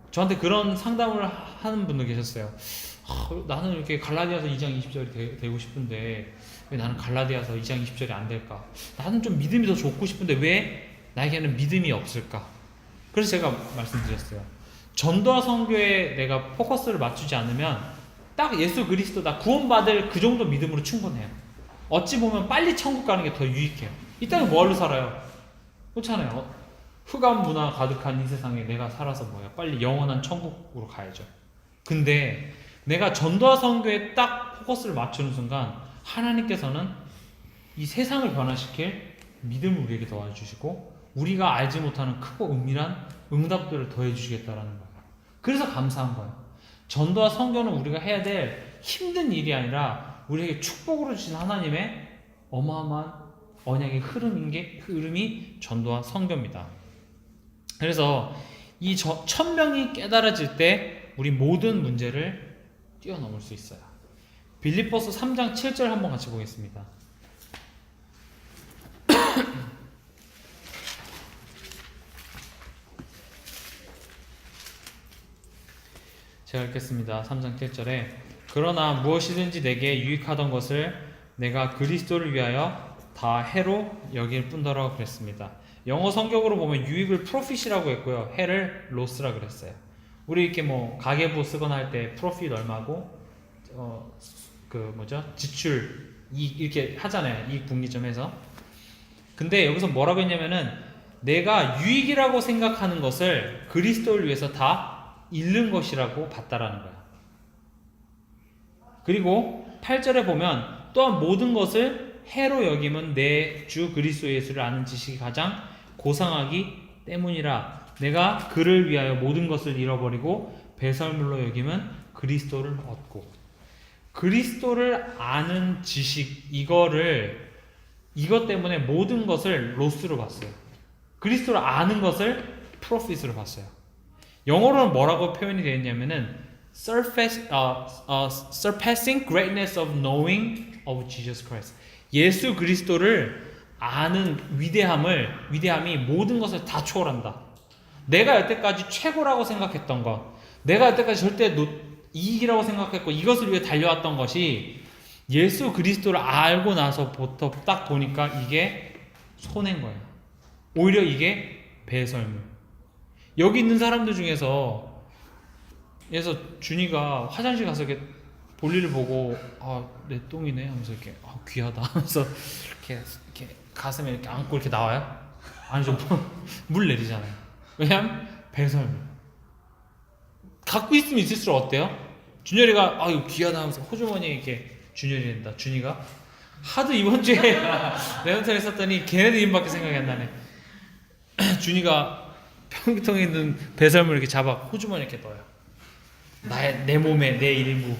저한테 그런 상담을 하는 분도 계셨어요. 나는 이렇게 갈라디아서 2장 20절이 되고 싶은데 왜 나는 갈라디아서 2장 20절이 안 될까? 나는 좀 믿음이 더 좋고 싶은데 왜 나에게는 믿음이 없을까? 그래서 제가 말씀드렸어요. 전도와 선교에 내가 포커스를 맞추지 않으면 딱 예수 그리스도다 구원받을 그 정도 믿음으로 충분해요. 어찌 보면 빨리 천국 가는 게 더 유익해요. 이 땅에 뭐하러 살아요? 그렇잖아요. 흑암 문화 가득한 이 세상에 내가 살아서 뭐야? 빨리 영원한 천국으로 가야죠. 근데 내가 전도와 선교에 딱 포커스를 맞추는 순간 하나님께서는 이 세상을 변화시킬 믿음을 우리에게 도와주시고 우리가 알지 못하는 크고 은밀한 응답들을 더해 주시겠다라는 거예요. 그래서 감사한 거예요. 전도와 선교는 우리가 해야 될 힘든 일이 아니라 우리에게 축복으로 주신 하나님의 어마어마한 언약의 흐름이 전도와 선교입니다. 그래서 이 1000명이 깨달아질 때 우리 모든 문제를 뛰어넘을 수 있어요. 빌립보서 3장 7절 한번 같이 보겠습니다. 제가 읽겠습니다. 3장 7절에 그러나 무엇이든지 내게 유익하던 것을 내가 그리스도를 위하여 다 해로 여길 뿐더러 그랬습니다. 영어 성격으로 보면 유익을 profit이라고 했고요. 해를 loss라 그랬어요. 우리 이렇게 뭐 가계부 쓰거나 할 때 profit 얼마고 지출 이렇게 하잖아요. 이익 분기점에서. 근데 여기서 뭐라고 했냐면은 내가 유익이라고 생각하는 것을 그리스도를 위해서 다 잃는 것이라고 봤다라는 거야. 그리고 8절에 보면 또한 모든 것을 해로 여김은 내 주 그리스도 예수를 아는 지식이 가장 고상하기 때문이라. 내가 그를 위하여 모든 것을 잃어버리고 배설물로 여김은 그리스도를 얻고. 그리스도를 아는 지식 이것 때문에 모든 것을 로스로 봤어요. 그리스도를 아는 것을 프로핏으로 봤어요. 영어로는 뭐라고 표현이 되어 있냐면은 surpassing greatness of knowing of Jesus Christ. 예수 그리스도를 아는 위대함이 모든 것을 다 초월한다. 내가 여태까지 최고라고 생각했던 것, 내가 여태까지 절대 이익이라고 생각했고 이것을 위해 달려왔던 것이 예수 그리스도를 알고 나서부터 딱 보니까 이게 손해인 거예요. 오히려 이게 배설물. 여기 있는 사람들 중에서 준이가 화장실 가서 이렇게 볼일을 보고 내 똥이네 하면서 이렇게 귀하다 하면서 이렇게 가슴에 이렇게 안고 이렇게 나와요? 아니죠. 물 내리잖아요. 왜냐면 배설물. 갖고 있으면 있을수록 어때요? 준열이가 이거 귀하다 하면서 호주머니에 이렇게 준열이 된다. 준이가 하도 이번 주에 레온턴에 썼더니 걔네들 이름밖에 생각이 안 나네. 준이가 변기통에 있는 배설물 이렇게 잡아 호주머니에 이렇게 넣어요. 내 몸에 내 일부.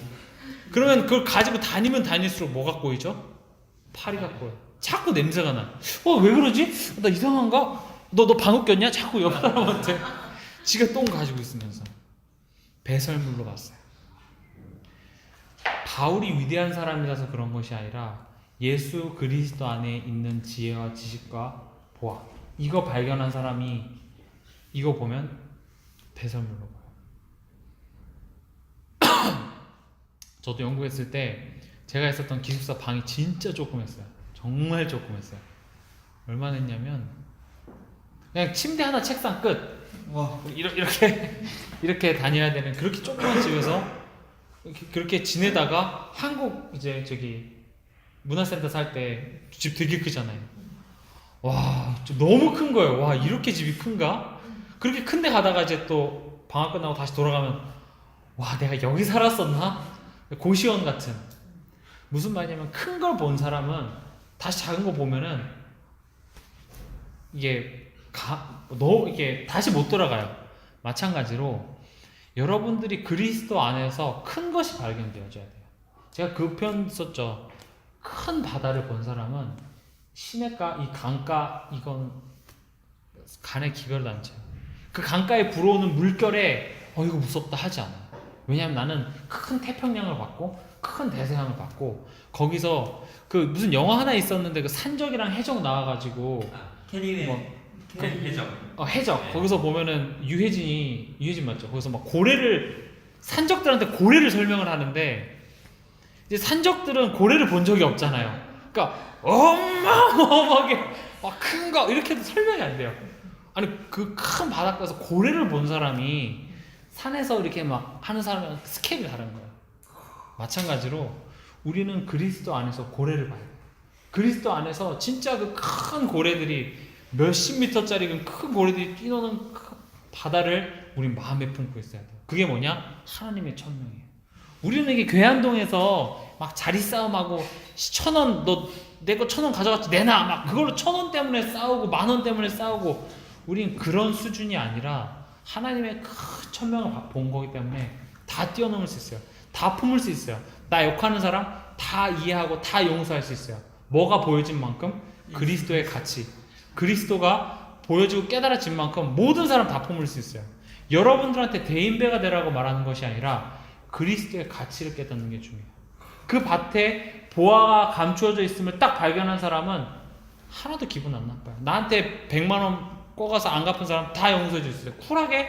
그러면 그걸 가지고 다니면 다닐수록 뭐가 꼬이죠? 팔이 갖고요. 자꾸 냄새가 나. 왜 그러지? 나 이상한가? 너 방귀 꼈냐? 자꾸 옆 사람한테 지가 똥 가지고 있으면서 배설물로 봤어요. 바울이 위대한 사람이라서 그런 것이 아니라 예수 그리스도 안에 있는 지혜와 지식과 보아 이거 발견한 사람이 이거 보면 배설물로 봐요. 저도 연구했을 때 제가 있었던 기숙사 방이 진짜 조그맸어요. 정말 조그맸어요. 얼마나 했냐면 그냥 침대 하나 책상 끝. 이렇게 다녀야 되는 그렇게 조그만 집에서 그렇게 지내다가 한국 이제 문화센터 살 때 집 되게 크잖아요. 너무 큰 거예요. 이렇게 집이 큰가? 그렇게 큰데 가다가 이제 또 방학 끝나고 다시 돌아가면 내가 여기 살았었나? 고시원 같은. 무슨 말이냐면 큰 걸 본 사람은 다시 작은 거 보면은 이게 다시 못 돌아가요. 마찬가지로 여러분들이 그리스도 안에서 큰 것이 발견되어져야 돼요. 제가 그 편 썼죠. 큰 바다를 본 사람은 시냇가, 이 강가, 이건 간의 기별도 안 쳐요. 그 강가에 불어오는 물결에 이거 무섭다 하지 않아요. 왜냐하면 나는 큰 태평양을 봤고 큰 대서양을 봤고 거기서 그 무슨 영화 하나 있었는데 그 산적이랑 해적 나와가지고 캐리의 해적. 해적. 네. 거기서 보면은 유해진 맞죠? 거기서 막 산적들한테 고래를 설명을 하는데 이제 산적들은 고래를 본 적이 없잖아요. 그러니까 어마어마하게 큰 거 이렇게도 설명이 안 돼요. 아니 그 큰 바닷가에서 고래를 본 사람이 산에서 이렇게 막 하는 사람은 스케일이 다른 거예요. 마찬가지로 우리는 그리스도 안에서 고래를 봐요. 그리스도 안에서 진짜 그 큰 고래들이 몇십 미터짜리 큰 고래들이 뛰노는 큰 바다를 우리 마음에 품고 있어야 돼요. 그게 뭐냐? 하나님의 천명이에요. 우리는 이게 괴한동에서 막 자리 싸움하고 1,000원 너 내 거 1,000원 가져갔지 내놔 막 그걸로 1,000원 때문에 싸우고 10,000원 때문에 싸우고 우린 그런 수준이 아니라 하나님의 큰 천명을 본 거기 때문에 다 뛰어넘을 수 있어요. 다 품을 수 있어요. 나 욕하는 사람 다 이해하고 다 용서할 수 있어요. 뭐가 보여진 만큼? 그리스도의 가치. 그리스도가 보여지고 깨달아진 만큼 모든 사람 다 품을 수 있어요. 여러분들한테 대인배가 되라고 말하는 것이 아니라 그리스도의 가치를 깨닫는 게 중요해요. 그 밭에 보화가 감추어져 있음을 딱 발견한 사람은 하나도 기분 안 나빠요. 나한테 100만 원 꿔가서 안 갚은 사람 다 용서해 줄 수 있어요. 쿨하게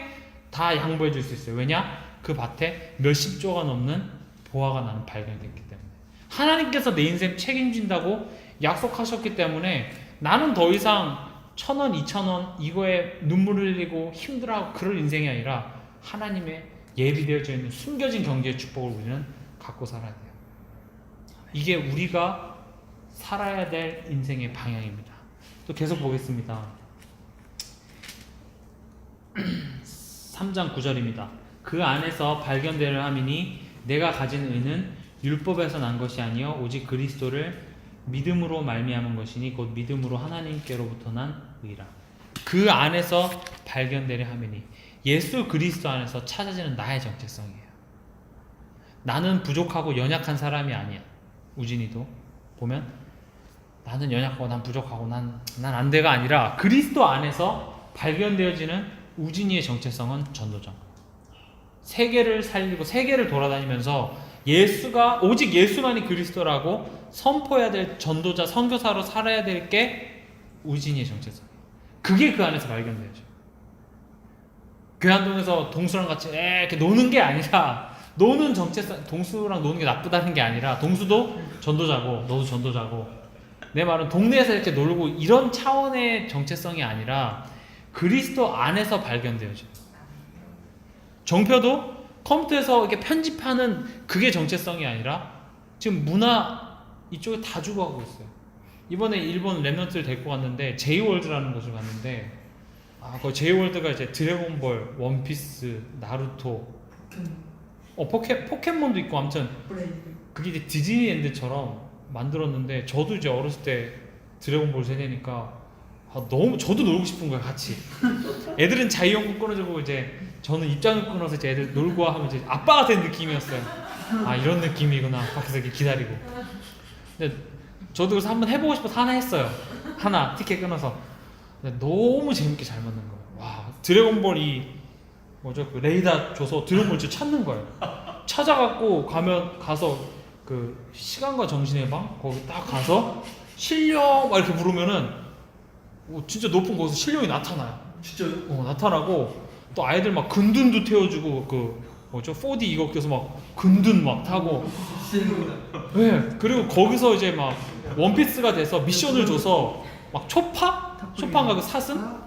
다 양보해 줄 수 있어요. 왜냐? 그 밭에 몇십 조가 넘는 보화가 나는 발견이 됐기 때문에. 하나님께서 내 인생 책임진다고 약속하셨기 때문에 나는 더 이상 1,000원, 2,000원 이거에 눈물을 흘리고 힘들어하고 그럴 인생이 아니라 하나님의 예비되어져 있는 숨겨진 경제의 축복을 우리는 갖고 살아야 돼요. 이게 우리가 살아야 될 인생의 방향입니다. 또 계속 보겠습니다. 3장 9절입니다. 그 안에서 발견되려 함이니 내가 가진 의는 율법에서 난 것이 아니요 오직 그리스도를 믿음으로 말미암은 것이니 곧 믿음으로 하나님께로부터 난 의라. 그 안에서 발견되려 함이니 예수 그리스도 안에서 찾아지는 나의 정체성이에요. 나는 부족하고 연약한 사람이 아니야. 우진이도 보면 나는 연약하고 난 부족하고 난 안 돼가 아니라 그리스도 안에서 발견되어지는 우진이의 정체성은 전도자. 세계를 살리고 세계를 돌아다니면서 예수가 오직 예수만이 그리스도라고 선포해야 될 전도자 선교사로 살아야 될 게 우진이의 정체성이에요. 그게 그 안에서 발견되죠. 괴한동에서 동수랑 같이 이렇게 노는 게 아니라 노는 정체성, 동수랑 노는 게 나쁘다는 게 아니라 동수도 전도자고 너도 전도자고 내 말은 동네에서 이렇게 놀고 이런 차원의 정체성이 아니라 그리스도 안에서 발견되어져요. 정표도 컴퓨터에서 이렇게 편집하는 그게 정체성이 아니라 지금 문화 이쪽에 다 죽어가고 있어요. 이번에 일본 랩런트를 데리고 갔는데 제이월드라는 곳을 갔는데 그 제이월드가 이제 드래곤볼, 원피스, 나루토 포켓몬도 있고 아무튼 그게 이제 디즈니랜드처럼 만들었는데 저도 이제 어렸을 때 드래곤볼 세대니까 너무 저도 놀고 싶은 거예요. 같이 애들은 자유연구 끊어주고 이제 저는 입장을 끊어서 이제 애들 놀고 하면 이제 아빠가 된 느낌이었어요. 이런 느낌이구나. 밖에서 이렇게 기다리고. 근데 저도 그래서 한번 해보고 싶어서 하나 했어요. 하나 티켓 끊어서. 근데 너무 재밌게 잘 맞는 거예요. 와, 드래곤볼이 뭐죠? 그 레이더 줘서 드래곤볼 찾는 거예요. 찾아갖고 가서 그 시간과 정신의 방 거기 딱 가서 신령 막 이렇게 부르면은 진짜 높은 곳에서 신령이 나타나요. 진짜요? 나타나고 또 아이들 막 근둔도 태워주고 그 뭐죠? 4D 이거 껴서 막 근둔 막 타고. 네. 그리고 거기서 이제 막 원피스가 돼서 미션을 줘서 막 초파인가 그 사슴?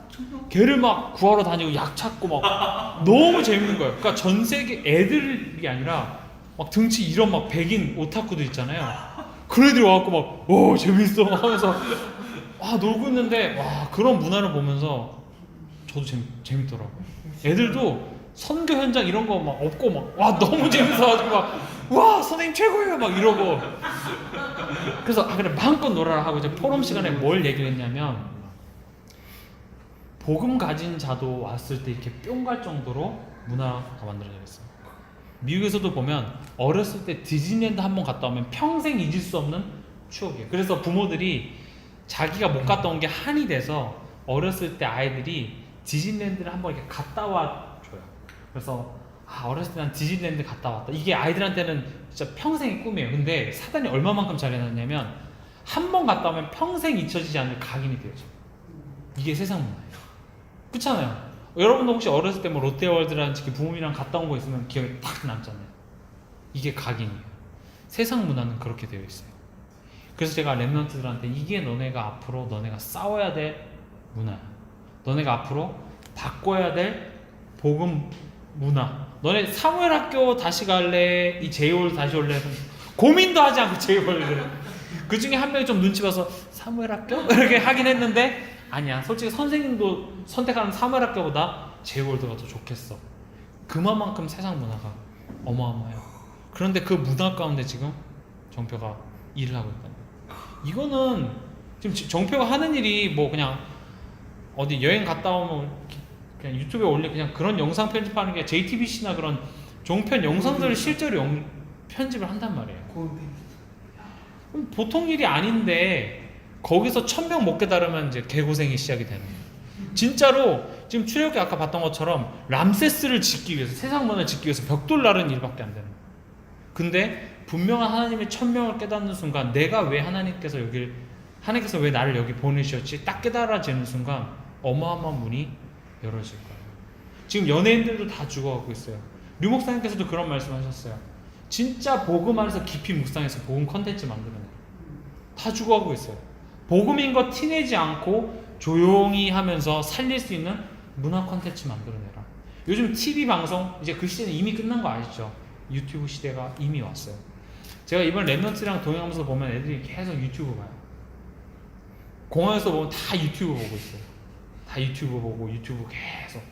걔를 막 구하러 다니고 약 찾고 막 너무 재밌는 거예요. 그러니까 전 세계 애들이 아니라 막 등치 이런 막 백인 오타쿠도 있잖아요. 그런 애들이 와갖고 막 오 재밌어 하면서 놀고 있는데 그런 문화를 보면서 저도 재밌더라고요. 애들도 선교 현장 이런 거 막 없고 막 너무 재밌어가지고 막 선생님 최고예요 막 이러고. 그래서 그래 마음껏 놀아라 하고 이제 포럼 시간에 뭘 얘기를 했냐면 복음 가진 자도 왔을 때 이렇게 뿅 갈 정도로 문화가 만들어져 있어요. 미국에서도 보면 어렸을 때 디즈니랜드 한번 갔다 오면 평생 잊을 수 없는 추억이에요. 그래서 부모들이 자기가 못 갔다 온 게 한이 돼서 어렸을 때 아이들이 디즈니랜드를 한번 이렇게 갔다 와줘요. 그래서 어렸을 때 난 디즈니랜드 갔다 왔다. 이게 아이들한테는 진짜 평생의 꿈이에요. 근데 사단이 얼마만큼 잘해놨냐면 한 번 갔다 오면 평생 잊혀지지 않을 각인이 되어져. 이게 세상 문화예요. 그렇잖아요. 여러분도 혹시 어렸을 때 뭐 롯데월드라는 부모님이랑 갔다 온 거 있으면 기억에 딱 남잖아요. 이게 각인이에요. 세상 문화는 그렇게 되어 있어요. 그래서 제가 랩런트들한테 이게 너네가 앞으로 너네가 싸워야 될 문화야. 너네가 앞으로 바꿔야 될 복음 문화. 너네 사무엘 학교 다시 갈래? 이 제이월드 다시 올래? 고민도 하지 않고 제이월드. 그 중에 한 명이 좀 눈치 봐서 사무엘 학교? 이렇게 하긴 했는데 아니야. 솔직히 선생님도 선택하는 사무엘학교보다 제이월드가 더 좋겠어. 그만큼 세상 문화가 어마어마해요. 그런데 그 문화 가운데 지금 정표가 일을 하고 있다. 이거는 지금 정표가 하는 일이 뭐 그냥 어디 여행 갔다 오면 그냥 유튜브에 올리 그냥 그런 영상 편집하는 게 JTBC나 그런 종편 영상들을 실제로 편집을 한단 말이에요. 그럼 보통 일이 아닌데 거기서 1000명 못 깨달으면 이제 개고생이 시작이 되는 거예요. 진짜로 지금 출애굽기 아까 봤던 것처럼 람세스를 짓기 위해서 세상 문화를 짓기 위해서 벽돌 나르는 일밖에 안 되는 거예요. 근데 분명한 하나님의 1000명을 깨닫는 순간 내가 왜 하나님께서 왜 나를 여기 보내셨지 딱 깨달아지는 순간 어마어마한 문이 열어질 거예요. 지금 연예인들도 다 죽어가고 있어요. 류 목사님께서도 그런 말씀하셨어요. 진짜 복음 안에서 깊이 묵상해서 복음 컨텐츠 만들어내요. 다 죽어가고 있어요. 복음인 거 티내지 않고 조용히 하면서 살릴 수 있는 문화 컨텐츠 만들어내라. 요즘 TV 방송 이제 그 시대는 이미 끝난 거 아시죠? 유튜브 시대가 이미 왔어요. 제가 이번 랩런트랑 동행하면서 보면 애들이 계속 유튜브 봐요. 공항에서 보면 다 유튜브 보고 있어요. 다 유튜브 보고 유튜브 계속.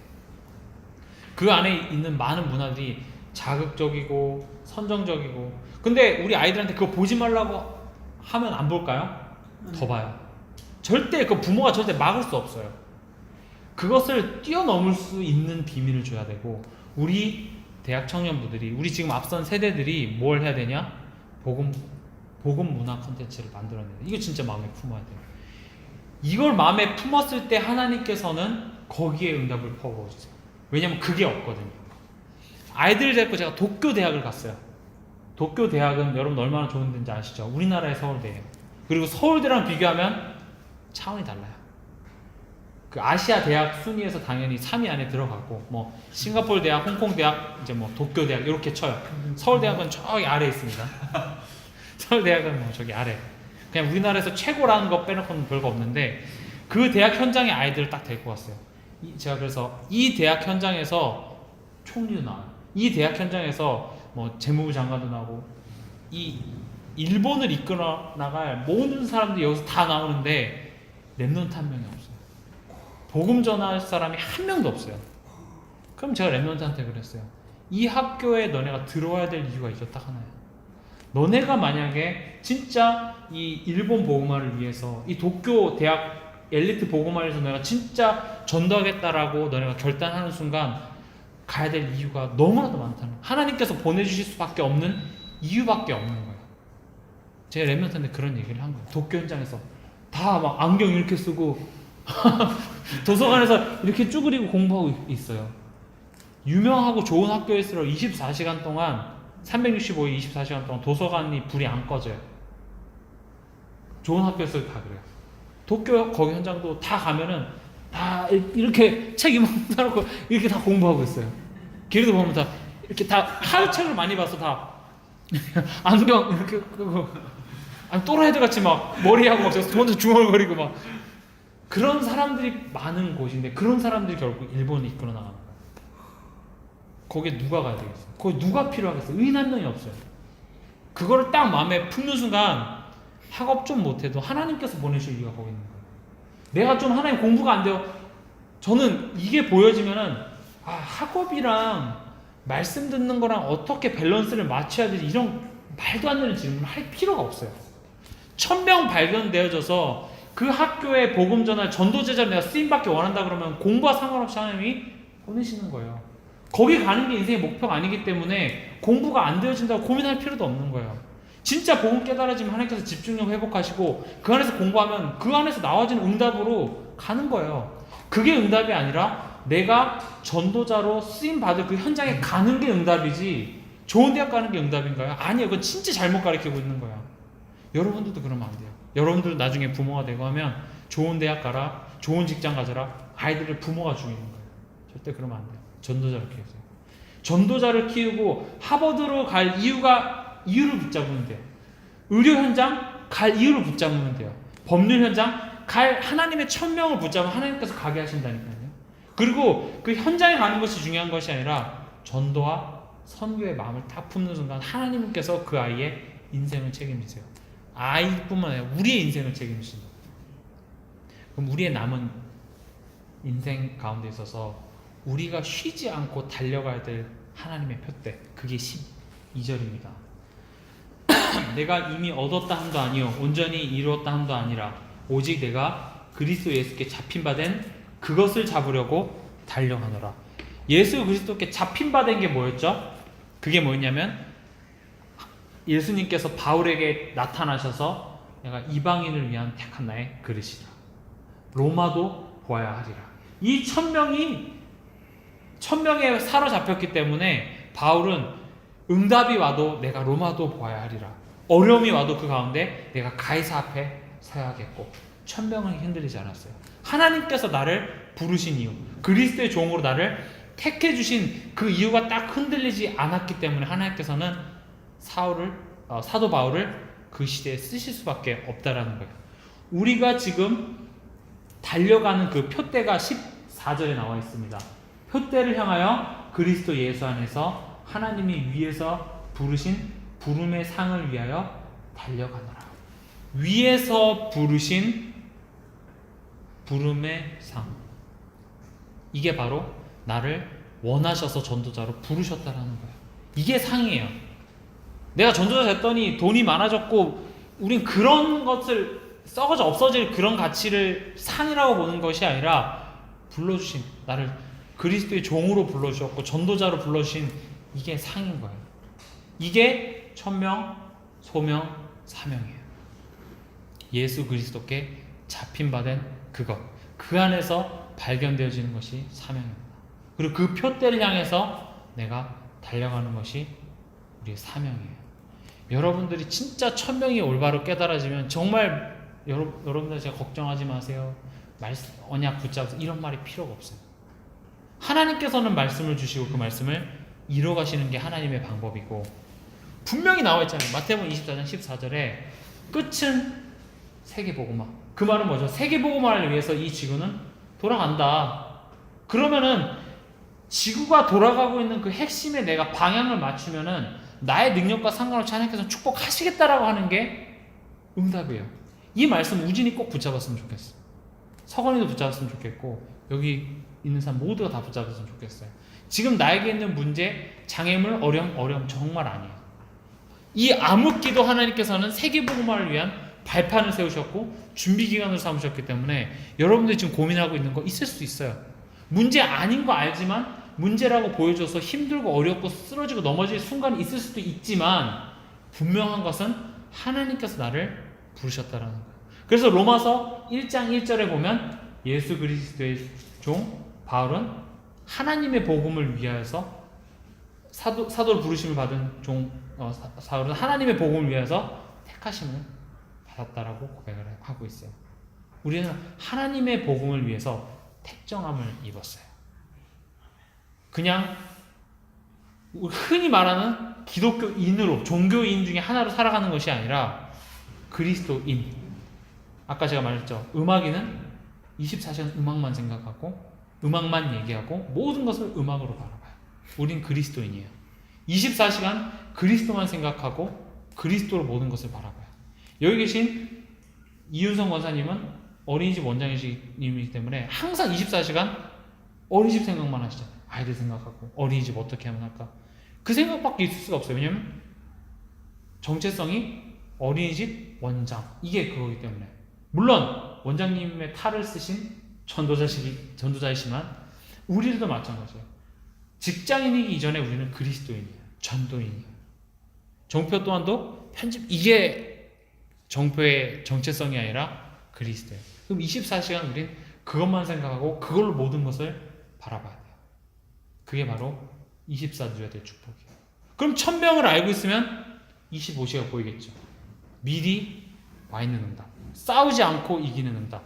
그 안에 있는 많은 문화들이 자극적이고 선정적이고. 근데 우리 아이들한테 그거 보지 말라고 하면 안 볼까요? 더 봐요. 절대 그 부모가 절대 막을 수 없어요. 그것을 뛰어넘을 수 있는 비밀을 줘야 되고 우리 대학 청년부들이 우리 지금 앞선 세대들이 뭘 해야 되냐? 복음 문화 콘텐츠를 만들어내야 돼. 이거 진짜 마음에 품어야 돼요. 이걸 마음에 품었을 때 하나님께서는 거기에 응답을 퍼부어주세요. 왜냐면 그게 없거든요. 아이들 데리고 제가 도쿄 대학을 갔어요. 도쿄 대학은 여러분 얼마나 좋은 데인지 아시죠? 우리나라의 서울대예요. 그리고 서울대랑 비교하면 차원이 달라요. 그 아시아 대학 순위에서 당연히 3위 안에 들어가고 뭐 싱가포르 대학, 홍콩 대학, 이제 뭐 도쿄 대학 이렇게 쳐요. 서울 대학은 저기 아래에 있습니다. 서울 대학은 뭐 저기 아래. 그냥 우리나라에서 최고라는 거 빼놓고는 별거 없는데 그 대학 현장에 아이들을 딱 데리고 갔어요. 제가 그래서 이 대학 현장에서 총리도 나와요. 이 대학 현장에서 뭐 재무부 장관도 나오고 이 일본을 이끌어 나갈 모든 사람들이 여기서 다 나오는데 랩런트 한 명이 없어요. 복음 전할 사람이 한 명도 없어요. 그럼 제가 랩런트한테 그랬어요. 이 학교에 너네가 들어와야 될 이유가 이거 딱 하나야. 너네가 만약에 진짜 이 일본 복음화를 위해서 이 도쿄 대학 엘리트 복음화에서 너네가 진짜 전도하겠다라고 너네가 결단하는 순간 가야 될 이유가 너무나도 많다는 거예요. 하나님께서 보내주실 수밖에 없는 이유밖에 없는 거예요. 제가 랩런트한테 그런 얘기를 한 거예요. 도쿄 현장에서 다 막 안경 이렇게 쓰고 도서관에서 이렇게 쭈그리고 공부하고 있어요. 유명하고 좋은 학교일수록 24시간 동안 365일 24시간 동안 도서관이 불이 안 꺼져요. 좋은 학교일수록 다 그래요. 도쿄 거기 현장도 다 가면은 다 이렇게 책 이만큼 사놓고 이렇게 다 공부하고 있어요. 길에도 보면 다 이렇게 다 하루 책을 많이 봐서 다 안경 이렇게 끄고 아니 또라이들 같이 막 머리하고 막 먼저 중얼거리고 막 그런 사람들이 많은 곳인데 그런 사람들이 결국 일본을 이끌어 나가는 거예요. 거기에 누가 가야 되겠어요? 거기 누가 필요하겠어요? 의인 한 명이 없어요. 그거를 딱 마음에 품는 순간 학업 좀 못해도 하나님께서 보내실 이유가 거기 있는 거예요. 내가 좀 하나님 공부가 안 돼요. 저는 이게 보여지면은 학업이랑 말씀 듣는 거랑 어떻게 밸런스를 맞춰야 되지 이런 말도 안 되는 질문을 할 필요가 없어요. 1000명 발견되어져서 그 학교에 복음 전할 전도제자를 내가 쓰임받기 원한다 그러면 공부와 상관없이 하나님이 보내시는 거예요. 거기 가는 게 인생의 목표가 아니기 때문에 공부가 안 되어진다고 고민할 필요도 없는 거예요. 진짜 복음 깨달아지면 하나님께서 집중력 회복하시고 그 안에서 공부하면 그 안에서 나와지는 응답으로 가는 거예요. 그게 응답이 아니라 내가 전도자로 쓰임받을 그 현장에 가는 게 응답이지 좋은 대학 가는 게 응답인가요? 아니에요. 그건 진짜 잘못 가르치고 있는 거야. 여러분들도 그러면 안 돼요. 여러분들 나중에 부모가 되고 하면 좋은 대학 가라, 좋은 직장 가져라, 아이들을 부모가 죽이는 거예요. 절대 그러면 안 돼요. 전도자를 키우세요. 전도자를 키우고 하버드로 갈 이유를 붙잡으면 돼요. 의료 현장 갈 이유를 붙잡으면 돼요. 법률 현장 갈 하나님의 1000명을 붙잡으면 하나님께서 가게 하신다니까요. 그리고 그 현장에 가는 것이 중요한 것이 아니라 전도와 선교의 마음을 딱 품는 순간 하나님께서 그 아이의 인생을 책임지세요. 아이뿐만 아니라 우리의 인생을 책임지신다. 그럼 우리의 남은 인생 가운데 있어서 우리가 쉬지 않고 달려가야 될 하나님의 표대, 그게 12절입니다. 내가 이미 얻었다 함도 아니요 온전히 이루었다 함도 아니라 오직 내가 그리스도 예수께 잡힌 바 된 그것을 잡으려고 달려가노라. 예수 그리스도께 잡힌 바 된 게 뭐였죠? 그게 뭐였냐면 예수님께서 바울에게 나타나셔서 내가 이방인을 위한 택한 나의 그릇이다. 로마도 보아야 하리라. 이 1000명에 사로잡혔기 때문에 바울은 응답이 와도 내가 로마도 보아야 하리라. 어려움이 와도 그 가운데 내가 가이사 앞에 서야겠고 1000명은 흔들리지 않았어요. 하나님께서 나를 부르신 이유, 그리스도의 종으로 나를 택해 주신 그 이유가 딱 흔들리지 않았기 때문에 하나님께서는 사도 바울을 그 시대에 쓰실 수밖에 없다라는 거예요. 우리가 지금 달려가는 그 표대가 14절에 나와 있습니다. 표대를 향하여 그리스도 예수 안에서 하나님이 위에서 부르신 부름의 상을 위하여 달려가노라. 위에서 부르신 부름의 상, 이게 바로 나를 원하셔서 전도자로 부르셨다라는 거예요. 이게 상이에요. 내가 전도자 됐더니 돈이 많아졌고 우린 그런 것을 썩어져 없어질 그런 가치를 상이라고 보는 것이 아니라 불러주신, 나를 그리스도의 종으로 불러주셨고 전도자로 불러주신, 이게 상인 거예요. 이게 천명, 소명, 사명이에요. 예수 그리스도께 잡힌 바 된 그것, 그 안에서 발견되어지는 것이 사명입니다. 그리고 그 표대를 향해서 내가 달려가는 것이 우리의 사명이에요. 여러분들이 진짜 1000명이 올바로 깨달아지면 정말 여러분들 제가 걱정하지 마세요, 언약 붙잡아서 이런 말이 필요가 없어요. 하나님께서는 말씀을 주시고 그 말씀을 이뤄가시는 게 하나님의 방법이고, 분명히 나와 있잖아요. 마태복음 24장 14절에 끝은 세계복음화. 그 말은 뭐죠? 세계복음화를 위해서 이 지구는 돌아간다. 그러면은 지구가 돌아가고 있는 그 핵심에 내가 방향을 맞추면은 나의 능력과 상관없이 하나님께서 축복하시겠다라고 하는 게 응답이에요. 이 말씀 우진이 꼭 붙잡았으면 좋겠어. 서건이도 붙잡았으면 좋겠고 여기 있는 사람 모두가 다 붙잡았으면 좋겠어요. 지금 나에게 있는 문제, 장애물, 어려움 정말 아니에요. 이 암흑기도 하나님께서는 세계복음화를 위한 발판을 세우셨고 준비기간을 삼으셨기 때문에 여러분들이 지금 고민하고 있는 거 있을 수 있어요. 문제 아닌 거 알지만 문제라고 보여줘서 힘들고 어렵고 쓰러지고 넘어질 순간이 있을 수도 있지만 분명한 것은 하나님께서 나를 부르셨다라는 거예요. 그래서 로마서 1장 1절에 보면 예수 그리스도의 종 바울은 하나님의 복음을 위하여서 사도로 부르심을 받은 종 사울은 하나님의 복음을 위해서 택하심을 받았다라고 고백을 하고 있어요. 우리는 하나님의 복음을 위해서 택정함을 입었어요. 그냥 흔히 말하는 기독교인으로, 종교인 중에 하나로 살아가는 것이 아니라 그리스도인. 아까 제가 말했죠. 음악인은 24시간 음악만 생각하고 음악만 얘기하고 모든 것을 음악으로 바라봐요. 우린 그리스도인이에요. 24시간 그리스도만 생각하고 그리스도로 모든 것을 바라봐요. 여기 계신 이윤성 권사님은 어린이집 원장이시기 때문에 항상 24시간 어린이집 생각만 하시잖아요. 아이들 생각하고 어린이집 어떻게 하면 할까, 그 생각밖에 있을 수가 없어요. 왜냐면 정체성이 어린이집 원장, 이게 그거기 때문에. 물론 원장님의 탈을 쓰신 전도자이지만 우리들도 마찬가지예요. 직장인이기 이전에 우리는 그리스도인이에요. 전도인이에요. 정표 또한도 이게 정표의 정체성이 아니라 그리스도예요. 그럼 24시간 우린 그것만 생각하고 그걸로 모든 것을 바라봐야 돼요. 그게 바로 24주야 될 축복이에요. 그럼 1000명을 알고 있으면 25시가 보이겠죠. 미리 와 있는 응답, 싸우지 않고 이기는 응답.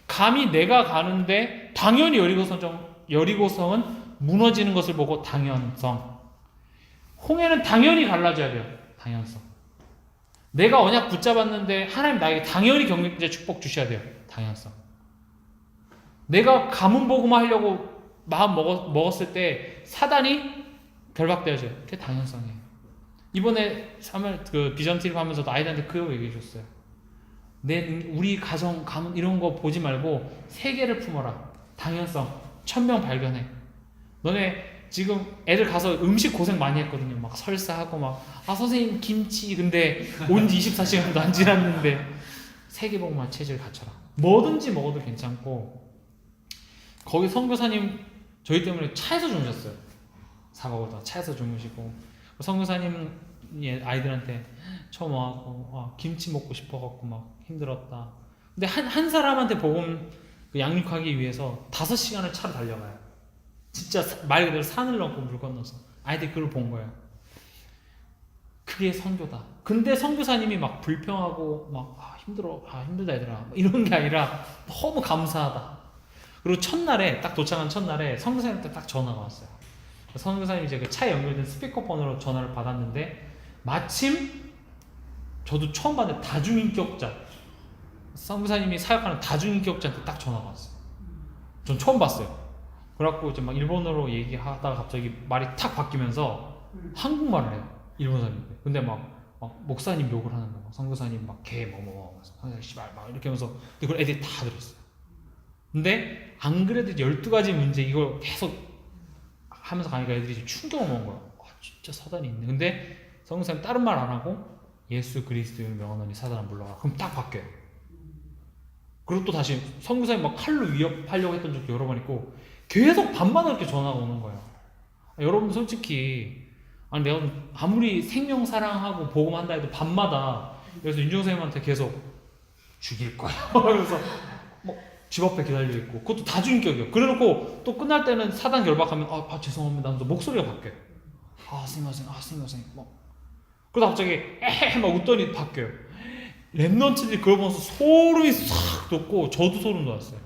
감히 내가 가는데 당연히 여리고성은 무너지는 것을 보고 당연성. 홍해는 당연히 갈라져야 돼요. 당연성. 내가 언약 붙잡았는데 하나님 나에게 당연히 경제 축복 주셔야 돼요. 당연성. 내가 가문 복음화 하려고 마음 먹었을 때 사단이 결박되어져요. 그게 당연성이에요. 이번에 비전 트립 하면서도 아이들한테 그거 얘기해 줬어요. 우리 가정, 가문 이런 거 보지 말고 세계를 품어라. 당연성, 천명 발견해. 너네 지금 애들 가서 음식 고생 많이 했거든요. 막 설사하고 막 선생님 김치 근데 온 지 24시간도 안 지났는데 세계복만 체질 갖춰라. 뭐든지 먹어도 괜찮고 거기 선교사님 저희 때문에 차에서 주무셨어요. 4박 5일 차에서 주무시고 선교사님이 아이들한테 처음 와갖고 김치 먹고 싶어갖고 막 힘들었다. 근데 한 사람한테 복음 양육하기 위해서 5시간을 차로 달려가요. 진짜 말 그대로 산을 넘고 물 건너서 아이들이 그걸 본 거예요. 그게 선교다. 근데 선교사님이 막 불평하고 막 힘들어, 힘들다 얘들아 이런 게 아니라 너무 감사하다. 그리고 첫날에 딱 도착한 첫날에 선교사님한테 딱 전화가 왔어요. 선교사님이 이제 그 차에 연결된 스피커폰으로 전화를 받았는데 마침 저도 처음 봤는데 다중인격자 선교사님이 사역하는 다중인격자한테 딱 전화가 왔어요. 전 처음 봤어요. 그래갖고 이제 막 일본어로 얘기하다가 갑자기 말이 탁 바뀌면서 한국말을 해요. 일본 사람인데. 근데 막 목사님 욕을 하는 거야. 선교사님 막 개 뭐뭐 선교사님 씨발 막 이렇게 하면서 그걸 애들이 다 들었어요. 근데 안 그래도 12가지 문제 이걸 계속 하면서 가니까 애들이 충격을 먹은 거야. 진짜 사단이 있네. 근데 선교사님 다른 말 안 하고 예수 그리스도의 명하노니 사단아 물러가. 그럼 딱 바뀌어요. 그리고 또 다시 선교사님 막 칼로 위협하려고 했던 적도 여러 번 있고 계속 밤마다 이렇게 전화가 오는 거예요. 여러분 솔직히 내가 아무리 생명 사랑하고 복음한다 해도 밤마다 그래서 윤종선생님한테 계속 죽일 거야. 그래서 집 앞에 기다리고 있고 그것도 다중인격이에요. 그래놓고 또 끝날 때는 사단 결박하면 죄송합니다 하면서 목소리가 바뀌어요. 스미마셍 그러다 갑자기 에헤 막 웃더니 바뀌어요. 랩런트들이 그걸 보면서 소름이 싹 돋고 저도 소름 돋았어요.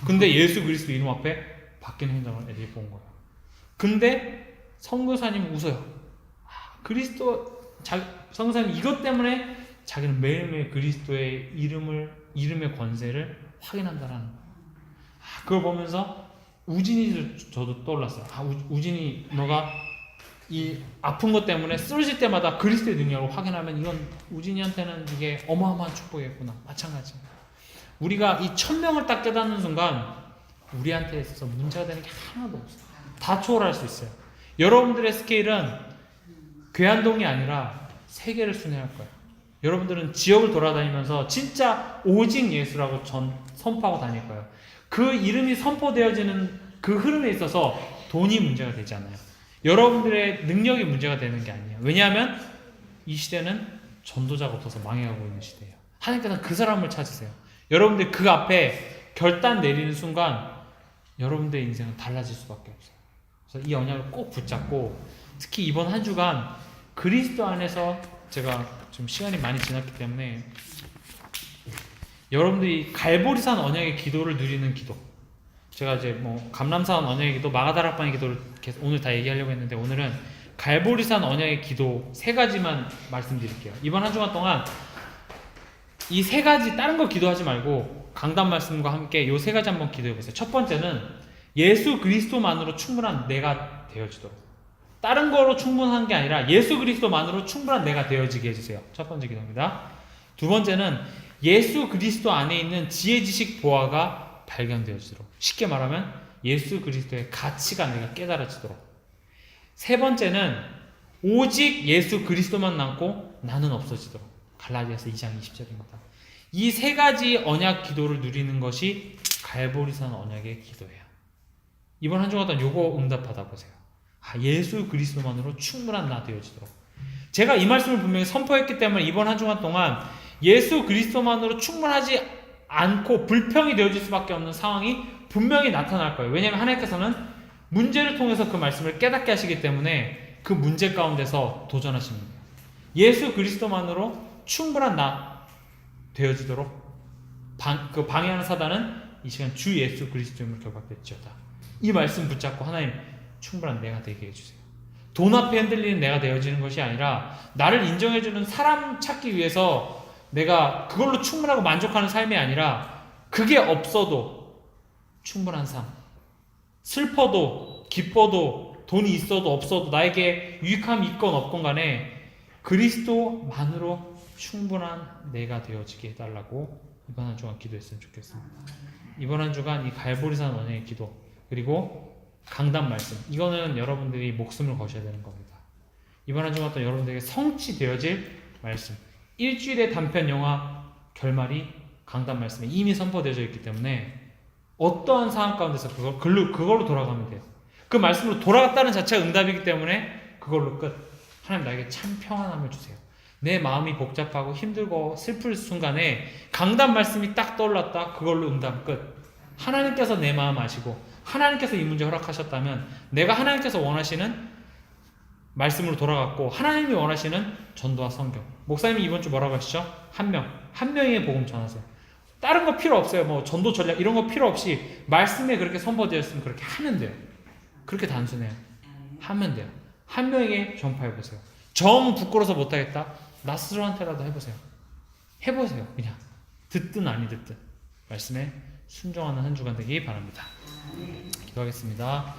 근데 예수 그리스도 이름 앞에 바뀌는 현장을 애들이 본 거예요. 근데 선교사님은 웃어요. 선교사님 이것 때문에 자기는 매일매일 그리스도의 이름의 권세를 확인한다라는 그걸 보면서 우진이도 저도 떠올랐어요. 우진이 너가 이 아픈 것 때문에 쓰러질 때마다 그리스도의 능력을 확인하면 이건 우진이한테는 이게 어마어마한 축복이겠구나. 마찬가지. 우리가 이 1000명을 딱 깨닫는 순간 우리한테 있어서 문제가 되는 게 하나도 없어요. 다 초월할 수 있어요. 여러분들의 스케일은 괴한동이 아니라 세계를 순회할 거예요. 여러분들은 지역을 돌아다니면서 진짜 오직 예수라고 선포하고 다닐 거예요. 그 이름이 선포되어지는 그 흐름에 있어서 돈이 문제가 되지 않아요. 여러분들의 능력이 문제가 되는 게 아니에요. 왜냐하면 이 시대는 전도자가 없어서 망해가고 있는 시대예요. 하나님께서는 그 사람을 찾으세요. 여러분들 그 앞에 결단 내리는 순간 여러분들의 인생은 달라질 수밖에 없어요. 그래서 이 언약을 꼭 붙잡고 특히 이번 한 주간 그리스도 안에서 제가 좀 시간이 많이 지났기 때문에 여러분들이 갈보리산 언약의 기도를 누리는 기도 제가 이제 감람산 언약의 기도, 마가다락방의 기도를 오늘 다 얘기하려고 했는데 오늘은 갈보리산 언약의 기도 3가지만 말씀드릴게요. 이번 한 주간 동안 이 3가지 다른 거 기도하지 말고 강단 말씀과 함께 이 3가지 한번 기도해 보세요. 첫 번째는 예수 그리스도만으로 충분한 내가 되어지도록. 다른 거로 충분한 게 아니라 예수 그리스도만으로 충분한 내가 되어지게 해주세요. 첫 번째 기도입니다. 두 번째는 예수 그리스도 안에 있는 지혜, 지식, 보화가 발견되어지도록. 쉽게 말하면 예수 그리스도의 가치가 내가 깨달아지도록. 세 번째는 오직 예수 그리스도만 남고 나는 없어지도록. 갈라디아서 2장 20절입니다. 이 3가지 언약 기도를 누리는 것이 갈보리산 언약의 기도예요. 이번 한 주간 동안 요거 응답하다 보세요. 예수 그리스도만으로 충분한 나 되어지도록. 제가 이 말씀을 분명히 선포했기 때문에 이번 한 주간 동안 예수 그리스도만으로 충분하지 않고 불평이 되어질 수밖에 없는 상황이 분명히 나타날 거예요. 왜냐하면 하나님께서는 문제를 통해서 그 말씀을 깨닫게 하시기 때문에 그 문제 가운데서 도전하십니다. 예수 그리스도만으로 충분한 나 되어지도록 방해하는 사단은 이 시간 주 예수 그리스도임을 결박될지어다. 이 말씀 붙잡고 하나님 충분한 내가 되게 해주세요. 돈 앞에 흔들리는 내가 되어지는 것이 아니라 나를 인정해주는 사람 찾기 위해서 내가 그걸로 충분하고 만족하는 삶이 아니라 그게 없어도 충분한 삶. 슬퍼도 기뻐도 돈이 있어도 없어도 나에게 유익함이 있건 없건 간에 그리스도만으로 충분한 내가 되어지게 해달라고 이번 한 주간 기도했으면 좋겠습니다. 이번 한 주간 이 갈보리산 원행의 기도 그리고 강단 말씀 이거는 여러분들이 목숨을 거셔야 되는 겁니다. 이번 한 주간 또 여러분들에게 성취되어질 말씀 일주일의 단편 영화 결말이 강단 말씀에 이미 선포되어져 있기 때문에 어떠한 상황 가운데서 그걸로 돌아가면 돼요. 그 말씀으로 돌아갔다는 자체가 응답이기 때문에 그걸로 끝. 하나님 나에게 참 평안함을 주세요. 내 마음이 복잡하고 힘들고 슬플 순간에 강단 말씀이 딱 떠올랐다. 그걸로 응답 끝. 하나님께서 내 마음 아시고 하나님께서 이 문제 허락하셨다면 내가 하나님께서 원하시는 말씀으로 돌아갔고 하나님이 원하시는 전도와 성경. 목사님이 이번 주 뭐라고 하시죠? 한 명의 복음 전하세요. 다른 거 필요 없어요. 뭐 전도 전략 이런 거 필요 없이 말씀에 그렇게 선포되었으면 그렇게 하면 돼요. 그렇게 단순해요. 하면 돼요. 한 명에게 전파해 보세요. 정 부끄러워서 못하겠다. 낯설한테라도 해보세요. 해보세요. 그냥 듣든 아니 듣든 말씀에 순종하는 한 주간 되기 바랍니다. 기도하겠습니다.